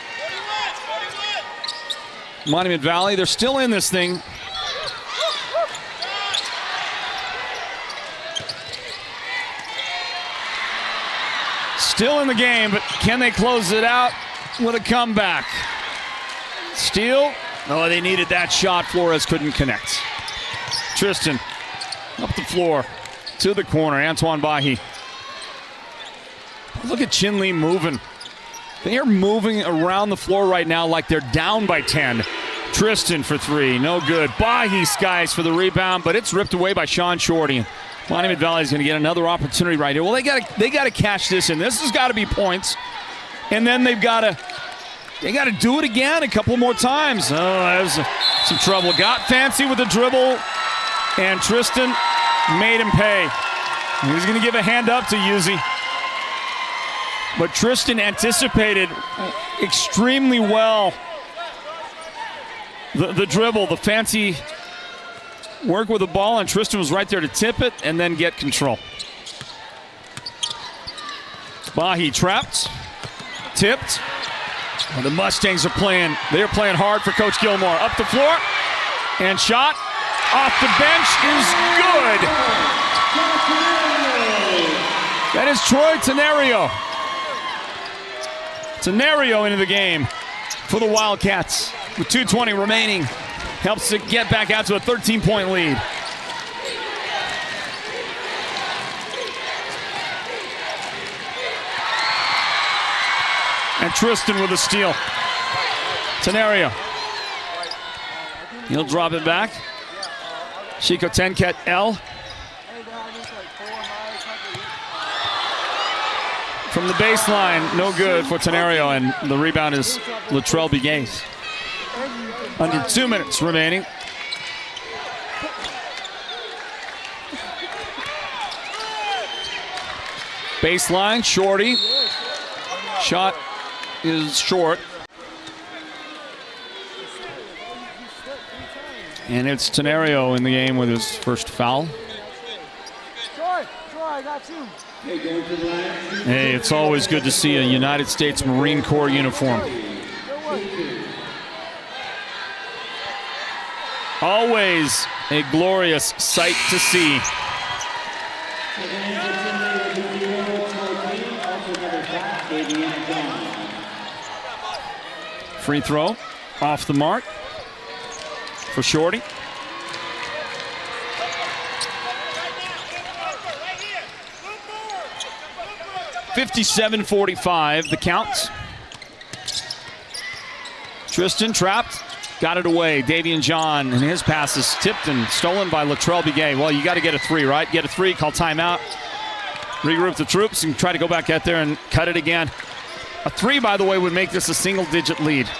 Monument Valley, they're still in this thing. Still in the game, but can they close it out with a comeback? Steal. Oh, they needed that shot. Flores couldn't connect. Tristan up the floor to the corner. Antoine Bahi. Look at Chinle moving. They are moving around the floor right now like they're down by 10. Tristan for three. No good. Bahi skies for the rebound, but it's ripped away by Sean Shorty. Monument Valley is going to get another opportunity right here. Well, they got to cash this in. This has got to be points. And then they got to do it again a couple more times. Oh, there's some trouble. Got fancy with the dribble, and Tristan made him pay. He's going to give a hand up to Yuzi. But Tristan anticipated extremely well the dribble, the fancy work with the ball, and Tristan was right there to tip it and then get control. Bahi trapped, tipped. The Mustangs are playing. They're playing hard for Coach Gilmore. Up the floor, and shot off the bench is good. That is Troy Tenario. Tenario into the game for the Wildcats with 2:20 remaining. Helps to get back out to a 13-point lead. And Tristan with a steal. Tenario. He'll drop it back. Chico Tenket L. From the baseline, no good for Tenario, and the rebound is Latrell Bigues. Under 2 minutes remaining. Baseline, Shorty. Shot is short. And it's Tenario in the game with his first foul. Hey, it's always good to see a United States Marine Corps uniform. Always a glorious sight to see. Free throw off the mark for Shorty. .57-45 the count. Tristan trapped, got it away. Davian John and his pass is tipped and stolen by Latrell Bigues. Well, you got to get a three, right? Get a three, call timeout. Regroup the troops and try to go back out there and cut it again. A three, by the way, would make this a single-digit lead.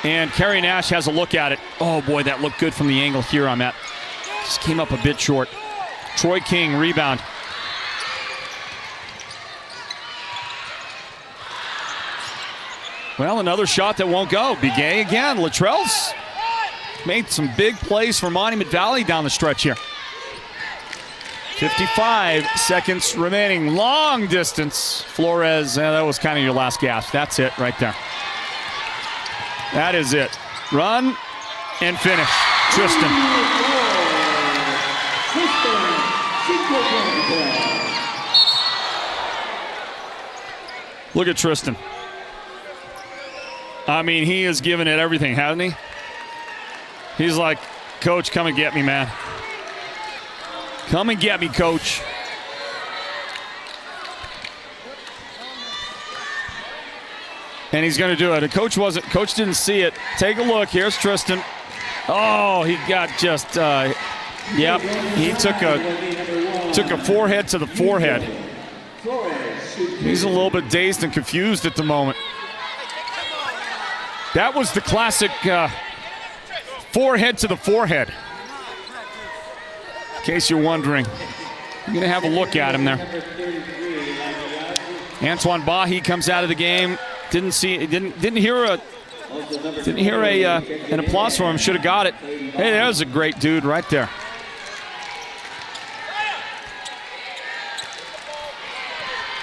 And Kerry Nash has a look at it. Oh, boy, that looked good from the angle here on that. Just came up a bit short. Troy King, rebound. Well, another shot that won't go. Bigues again. Latrell's made some big plays for Monument Valley down the stretch here. 55 seconds remaining. Long distance. Flores, that was kind of your last gasp. That's it right there. That is it. Run and finish. Tristan. Look at Tristan. I mean, he has given it everything, hasn't he? He's like, Coach, come and get me, man. Come and get me, Coach. And he's going to do it. Coach didn't see it. Take a look. Here's Tristan. Oh, he got just, yep. He took a forehead to the forehead. He's a little bit dazed and confused at the moment. That was the classic forehead to the forehead. In case you're wondering. I'm going to have a look at him there. Antoine Bahi comes out of the game. Didn't hear an applause for him. Should have got it. Hey, there's a great dude right there.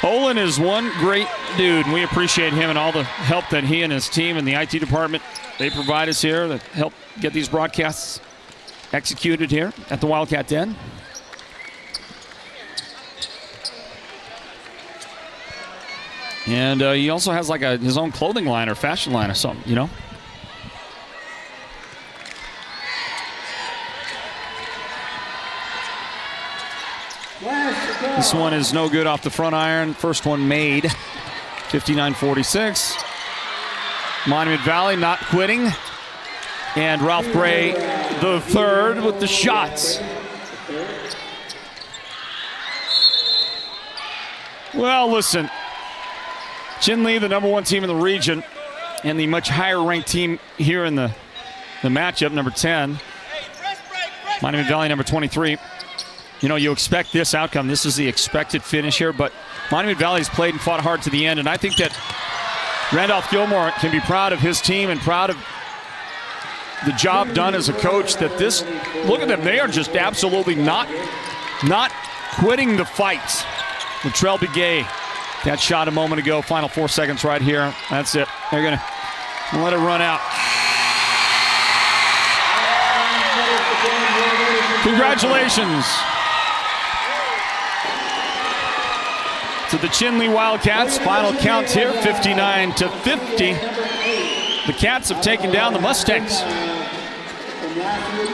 Olin is one great dude, and we appreciate him and all the help that he and his team and the IT department, they provide us here to help get these broadcasts executed here at the Wildcat Den. And he also has like his own clothing line or fashion line or something, you know? This one is no good off the front iron. First one made, 59-46. Monument Valley not quitting. And Ralph Gray, the third, with the shots. Well, listen. Chinle, the number one team in the region, and the much higher ranked team here in the matchup, number 10. Monument Valley, number 23. You know, you expect this outcome. This is the expected finish here, but Monument Valley's played and fought hard to the end, and I think that Randolph Gilmore can be proud of his team and proud of the job done as a coach. That this, look at them, they are just absolutely not quitting the fight. Latrell Begay, that shot a moment ago, final 4 seconds right here. That's it. They're going to let it run out. Congratulations to the Chinle Wildcats. Final count here, 59-50. The Cats have taken down the Mustangs.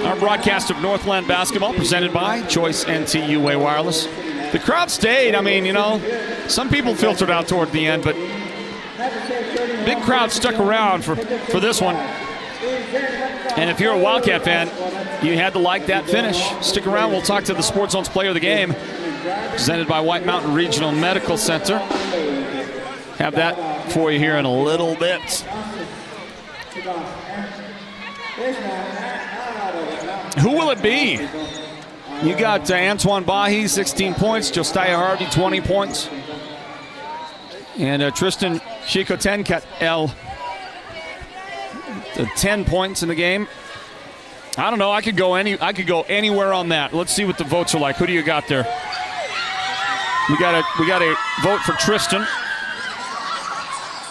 Our broadcast of Northland basketball presented by Choice NTUA Wireless. The crowd stayed. I mean, you know, some people filtered out toward the end, but big crowd stuck around for this one. And if you're a Wildcat fan, you had to like that finish. Stick around. We'll talk to the Sports Zone's player of the game, presented by White Mountain Regional Medical Center. Have that for you here in a little bit. Who will it be? You got Antoine Bahi, 16 points. Josiah Harvey, 20 points. And Tristan Chicotencat-El, 10 points in the game. I don't know. I could go anywhere on that. Let's see what the votes are like. Who do you got there? We got a vote for Tristan.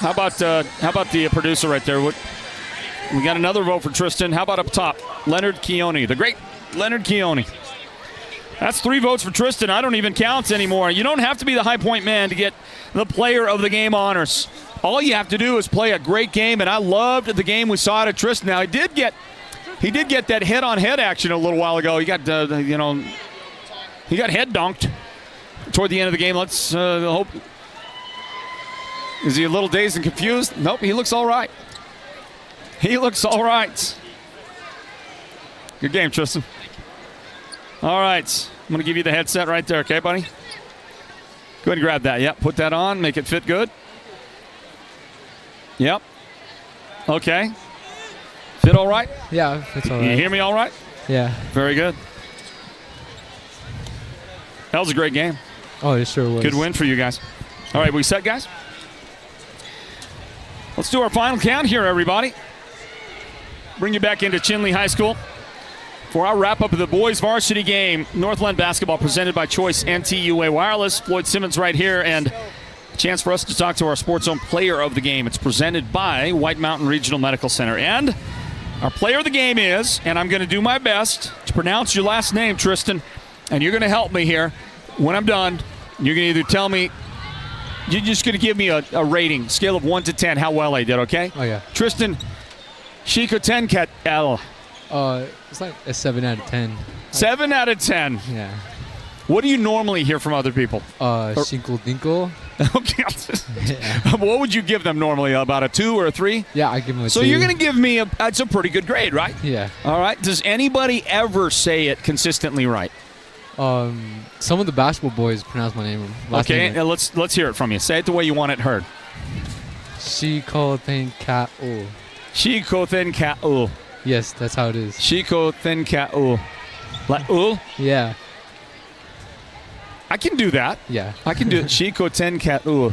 How about the producer right there? We got another vote for Tristan. How about up top? Leonard Keone, the great Leonard Keone. That's 3 votes for Tristan. I don't even count anymore. You don't have to be the high point man to get the player of the game honors. All you have to do is play a great game, and I loved the game we saw out of Tristan. Now, he did get that head-on-head action a little while ago. He got head dunked toward the end of the game. Let's hope. Is he a little dazed and confused? Nope, he looks all right. He looks all right. Good game, Tristan. All right, I'm going to give you the headset right there, okay, buddy? Go ahead and grab that. Yep, put that on, make it fit good. Yep. Okay. Fit all right?
Yeah, it's all right.
You hear me all right?
Yeah.
Very good. That was a great game.
Oh, it sure was.
Good win for you guys. All right, we set, guys? Let's do our final count here, everybody. Bring you back into Chinle High School for our wrap-up of the boys varsity game. Northland basketball presented by Choice NTUA Wireless. Floyd Simmons right here, and chance for us to talk to our Sports Zone player of the game. It's presented by White Mountain Regional Medical Center. And our player of the game is, and I'm going to do my best to pronounce your last name, Tristan, and you're going to help me here. When I'm done, you're going to either tell me, you're just going to give me a rating, scale of 1 to 10, how well I did, okay?
Oh, yeah.
Tristan, Chico Tencat L.
It's like a 7 out of 10.
7 out of 10.
Yeah.
What do you normally hear from other people?
Shinkle Dinkle.
Okay. Yeah. What would you give them normally? About a 2 or a 3?
Yeah, I give them a 2.
So you're going to give me that's a pretty good grade, right?
Yeah.
All right. Does anybody ever say it consistently right?
Some of the basketball boys pronounce my name.
Okay, name. Let's hear it from you. Say it the way you want it heard.
Chico Tenka'u.
Chico Tenka'u.
Yes, that's how it is.
Chico Tenka'u. Like ul?
Yeah.
I can do that.
Yeah.
I can do it. Chico Tenka'u.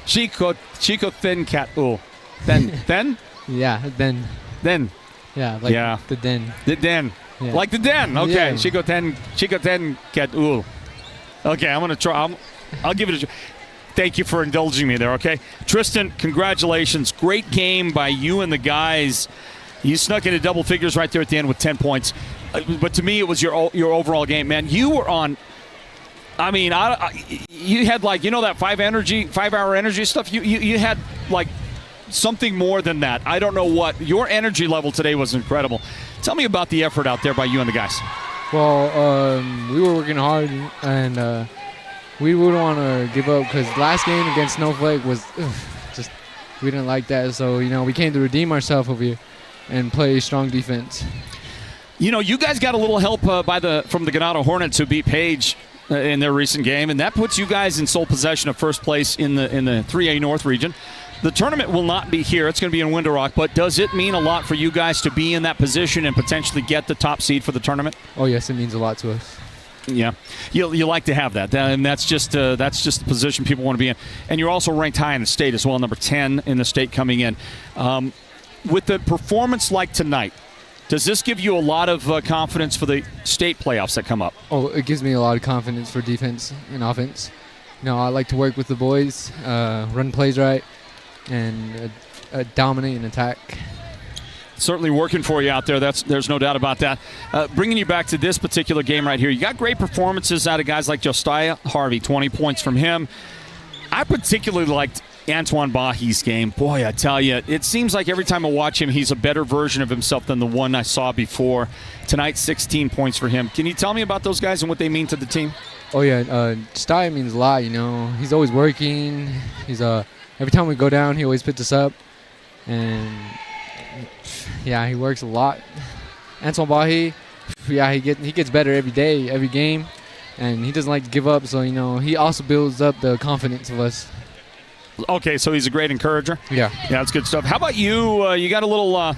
Chico Tenka'u. Then?
Yeah, then.
Then.
Yeah, like the den.
The den.
Yeah.
Like the den. Okay.
Yeah.
Chico Tenka'u. Okay, I'm going to try. I'll give it a try. Thank you for indulging me there, okay? Tristan, congratulations. Great game by you and the guys. You snuck into double figures right there at the end with 10 points. But to me, it was your overall game, man. You were on. I mean, you had like, that 5-hour energy stuff. You had like something more than that. I don't know what. Your energy level today was incredible. Tell me about the effort out there by you and the guys.
Well, we were working hard, and we wouldn't want to give up because last game against Snowflake was just, we didn't like that. So, we came to redeem ourselves over here and play strong defense.
You guys got a little help from the Ganado Hornets who beat Page in their recent game, and that puts you guys in sole possession of first place in the 3A North region. The tournament will not be here. It's going to be in Window Rock, but does it mean a lot for you guys to be in that position and potentially get the top seed for the tournament?
Oh, yes, it means a lot to us.
Yeah, you like to have that, and that's just the position people want to be in. And you're also ranked high in the state as well, number 10 in the state coming in. With the performance like tonight, does this give you a lot of confidence for the state playoffs that come up?
Oh, it gives me a lot of confidence for defense and offense. I like to work with the boys, run plays right, and dominate and attack.
Certainly working for you out there. There's no doubt about that. Bringing you back to this particular game right here, you got great performances out of guys like Josiah Harvey, 20 points from him. I particularly liked Antoine Bahi's game. Boy, I tell you, it seems like every time I watch him, he's a better version of himself than the one I saw before. Tonight, 16 points for him. Can you tell me about those guys and what they mean to the team?
Oh, yeah. Josiah means a lot, He's always working. He's every time we go down, he always picks us up. And yeah, he works a lot. Antoine Bahi, he gets better every day, every game, and he doesn't like to give up. So he also builds up the confidence of us.
Okay, so he's a great encourager.
Yeah,
that's good stuff. How about you? You got a little.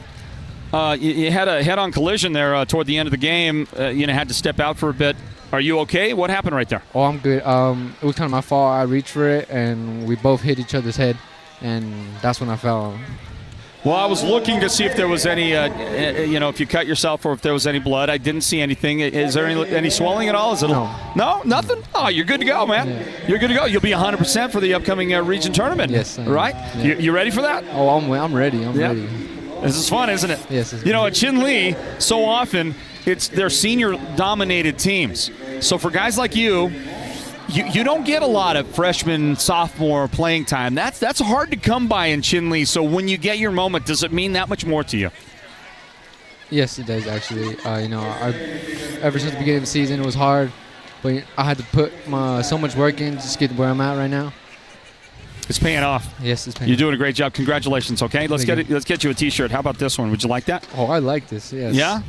You had a head-on collision there toward the end of the game. Had to step out for a bit. Are you okay? What happened right there?
Oh, I'm good. It was kind of my fault. I reached for it, and we both hit each other's head, and that's when I fell.
Well, I was looking to see if there was any, if you cut yourself or if there was any blood. I didn't see anything. Is there any swelling at all? Is it no, nothing? Oh, you're good to go, man. Yeah. You're good to go. You'll be 100% for the upcoming region tournament.
Yes.
Right? Yeah. You ready for that?
Oh, I'm ready. I'm ready.
This is fun, isn't it?
Yes.
At Chinle, so often they're senior-dominated teams. So for guys like you don't get a lot of freshman, sophomore playing time. That's hard to come by in Chinle. So when you get your moment, does it mean that much more to you?
Yes, it does actually. Ever since the beginning of the season, it was hard, but I had to put so much work in just to get where I'm at right now.
It's paying off.
Yes, it's paying
You're
off.
doing a great job. Congratulations, okay? Let's get you a T-shirt. How about this one? Would you like that?
Oh, I like this, yes.
Yeah?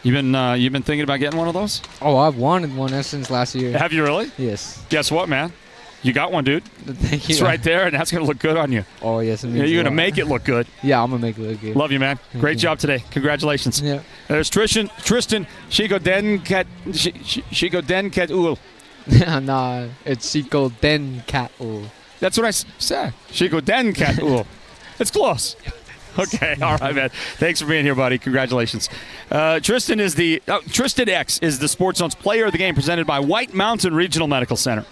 You've been thinking about getting one of those?
Oh, I've wanted one since last year.
Have you really?
Yes.
Guess what, man? You got one, dude.
Thank you.
It's right there, and that's going to look good on you.
Oh, yes.
You're going to make it look good.
Yeah, I'm going to make it look good.
Love you, man. Great job today. Congratulations.
Yeah.
There's Tristan, Chico Den Cat Ul.
Nah, it's Chico Den Cat Ul.
That's what I said. Chico Den Cat Ul. It's close. Okay, all right, man. Thanks for being here, buddy. Congratulations. Tristan X is the Sports Zone's player of the game, presented by White Mountain Regional Medical Center.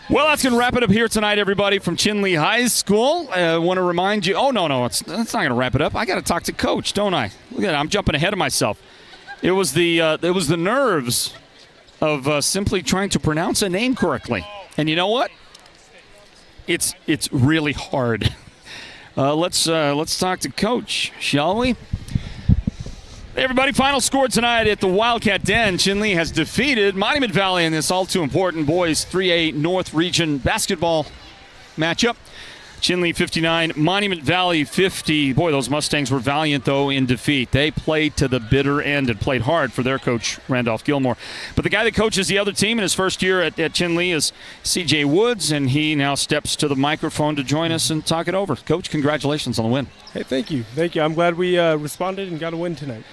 Well, that's going to wrap it up here tonight, everybody, from Chinle High School. I want to remind you. Oh, no, it's not going to wrap it up. I got to talk to Coach, don't I? Look at that. I'm jumping ahead of myself. It was the nerves of simply trying to pronounce a name correctly. And you know what? It's really hard. Let's talk to Coach, shall we? Hey everybody, final score tonight at the Wildcat Den. Chinle has defeated Monument Valley in this all-too-important boys 3A North Region basketball matchup. Chinle 59, Monument Valley 50. Boy, those Mustangs were valiant, though, in defeat. They played to the bitter end and played hard for their coach, Randolph Gilmore. But the guy that coaches the other team in his first year at Chinle is C.J. Woods, and he now steps to the microphone to join us and talk it over. Coach, congratulations on the win.
Hey, thank you. I'm glad we responded and got a win tonight.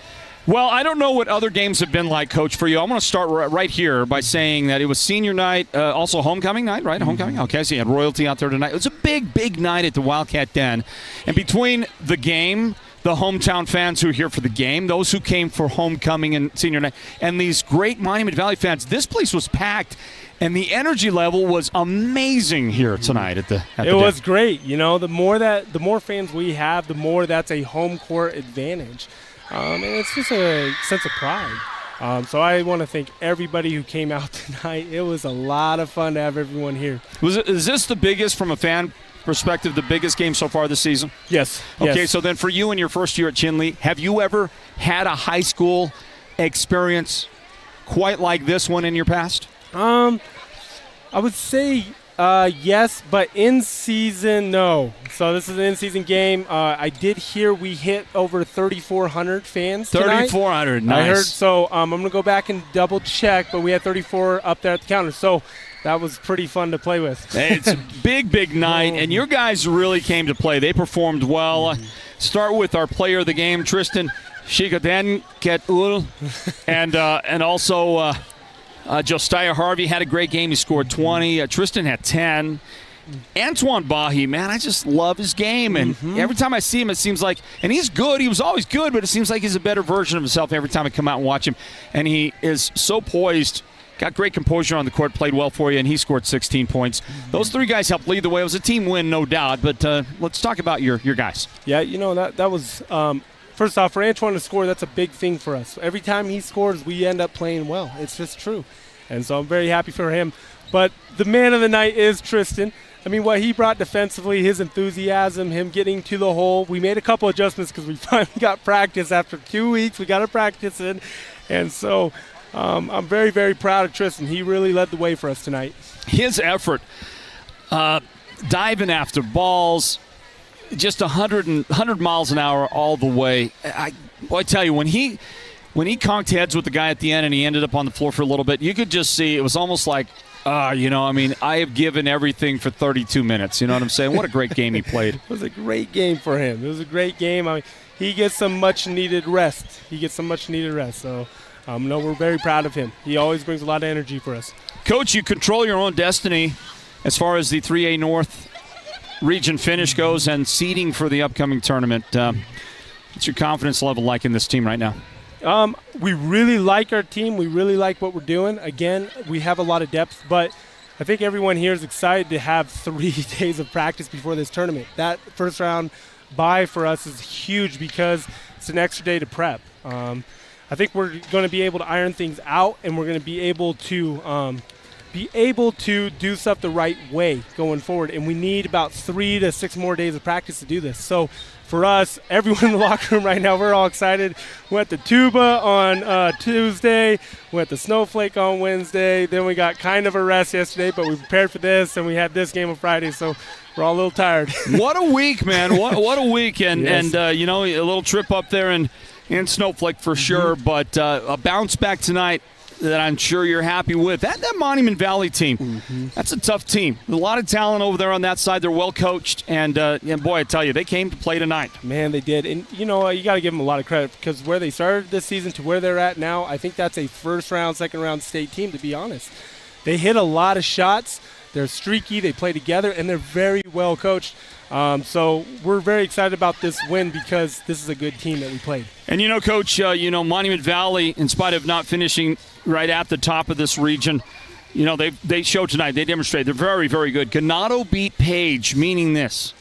Well, I don't know what other games have been like, Coach, for you. I'm going to start right here by saying that it was senior night, also homecoming night, right? Homecoming? Okay, so you had royalty out there tonight. It was a big, big night at the Wildcat Den. And between the game, the hometown fans who are here for the game, those who came for homecoming and senior night, and these great Monument Valley fans, this place was packed. And the energy level was amazing here tonight at the
It was great. You know, the more fans we have, the more that's a home court advantage. And it's just a sense of pride. So I want to thank everybody who came out tonight. It was a lot of fun to have everyone here.
Is this the biggest, from a fan perspective, the biggest game so far this season?
Yes.
Okay,
yes.
So then for you in your first year at Chinle, have you ever had a high school experience quite like this one in your past?
I would say yes, but in season, no. So this is an in-season game. I did hear we hit over 3,400 fans tonight.
3,400, nice.
I heard. So I'm going to go back and double check, but we had 34 up there at the counter. So that was pretty fun to play with.
Hey, it's a big, big night, and your guys really came to play. They performed well. Start with our player of the game, Tristan Shikaden-Ketul, and also Josiah Harvey had a great game. He scored 20. Tristan had 10. Antoine Bahi, man, I just love his game. And every time I see him, it seems like, and he's good. He was always good, but it seems like he's a better version of himself every time I come out and watch him. And he is so poised, got great composure on the court, played well for you, and he scored 16 points. Those three guys helped lead the way. It was a team win, no doubt. But let's talk about your guys.
Yeah, you know, that was first off, for Antoine to score, that's a big thing for us. Every time he scores, we end up playing well. It's just true. And so I'm very happy for him. But the man of the night is Tristan. I mean, what he brought defensively, his enthusiasm, him getting to the hole. We made a couple adjustments because we finally got practice. After 2 weeks, we got to practice in. And so I'm very, very proud of Tristan. He really led the way for us tonight.
His effort, diving after balls, just 100 miles an hour all the way. I tell you, when he conked heads with the guy at the end and he ended up on the floor for a little bit, you could just see it was almost like, I have given everything for 32 minutes. You know what I'm saying? What a great game he played.
It was a great game for him. It was a great game. I mean, he gets some much-needed rest. So, no, we're very proud of him. He always brings a lot of energy for us.
Coach, you control your own destiny as far as the 3A North region finish goes and seeding for the upcoming tournament. What's your confidence level like in this team right now?
We really like our team. We really like what we're doing. Again, we have a lot of depth, but I think everyone here is excited to have 3 days of practice before this tournament. That first round bye for us is huge because it's an extra day to prep. I think we're going to be able to iron things out, and we're going to be able to do stuff the right way going forward. And we need about 3 to 6 more days of practice to do this. So for us, everyone in the locker room right now, we're all excited. We went to Tuba on Tuesday. We went to Snowflake on Wednesday. Then we got kind of a rest yesterday, but we prepared for this, and we had this game on Friday. So we're all a little tired.
What a week, man. What a week. And,
yes.
a little trip up there in Snowflake for sure. But a bounce back tonight that I'm sure you're happy with. That Monument Valley team, that's a tough team. A lot of talent over there on that side. They're well coached, and boy, I tell you, they came to play tonight.
Man, they did. And, you got to give them a lot of credit because where they started this season to where they're at now, I think that's a first-round, second-round state team, to be honest. They hit a lot of shots. They're streaky. They play together, and they're very well coached. So we're very excited about this win because this is a good team that we played.
And, Coach, Monument Valley, in spite of not finishing right at the top of this region, You know, they showed tonight. They demonstrated they're very, very good. Ganado beat Page, meaning this.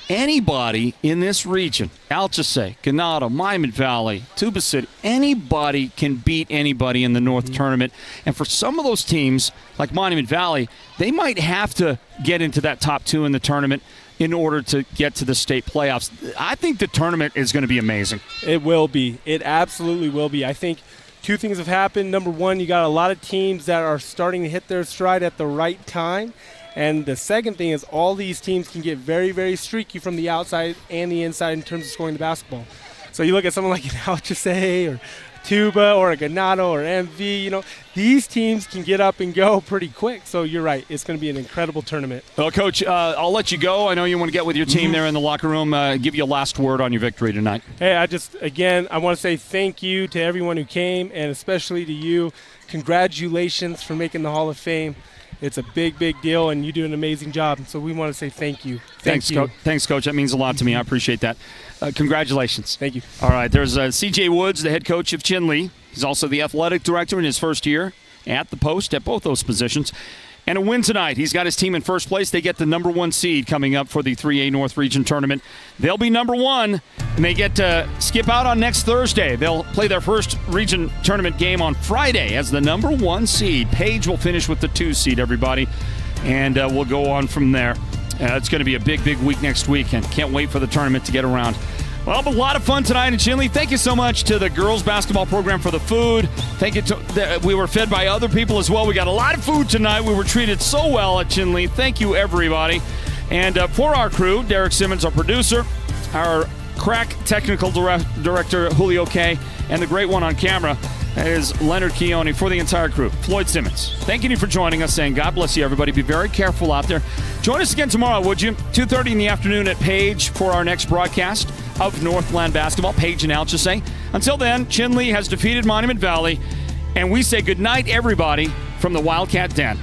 Anybody in this region, Alchese, Ganado, Monument Valley, Tuba City, anybody can beat anybody in the North Tournament. And for some of those teams, like Monument Valley, they might have to get into that top 2 in the tournament in order to get to the state playoffs. I think the tournament is going to be amazing.
It will be. It absolutely will be. I think 2 things have happened. Number one, you got a lot of teams that are starting to hit their stride at the right time. And the second thing is all these teams can get very, very streaky from the outside and the inside in terms of scoring the basketball. So you look at someone like an Alchese or Tuba or a Ganado or MV, you know, these teams can get up and go pretty quick. So you're right. It's going to be an incredible tournament.
Well, Coach, I'll let you go. I know you want to get with your team there in the locker room. Give you a last word on your victory tonight.
Hey, I want to say thank you to everyone who came, and especially to you. Congratulations for making the Hall of Fame. It's a big, big deal, and you do an amazing job. So we want to say thank you.
Thanks, Coach. That means a lot to me. I appreciate that. Congratulations.
Thank you.
All right, there's C.J. Woods, the head coach of Chinle. He's also the athletic director in his first year at the post at both those positions. And a win tonight. He's got his team in first place. They get the number 1 seed coming up for the 3A North Region Tournament. They'll be number 1, and they get to skip out on next Thursday. They'll play their first region tournament game on Friday as the number 1 seed. Page will finish with the 2 seed, everybody, and we'll go on from there. It's going to be a big, big week next week, and can't wait for the tournament to get around. Well, a lot of fun tonight in Chinle. Thank you so much to the girls basketball program for the food. Thank you we were fed by other people as well. We got a lot of food tonight. We were treated so well at Chinle. Thank you, everybody. And for our crew, Derek Simmons, our producer, our crack technical director, Julio K., and the great one on camera is Leonard Keone. For the entire crew, Floyd Simmons. Thanking you for joining us, saying God bless you, everybody. Be very careful out there. Join us again tomorrow, would you? 2:30 in the afternoon at Page for our next broadcast of Northland basketball, Page and Alchese. Until then, Chinle has defeated Monument Valley, and we say goodnight, everybody, from the Wildcat Den.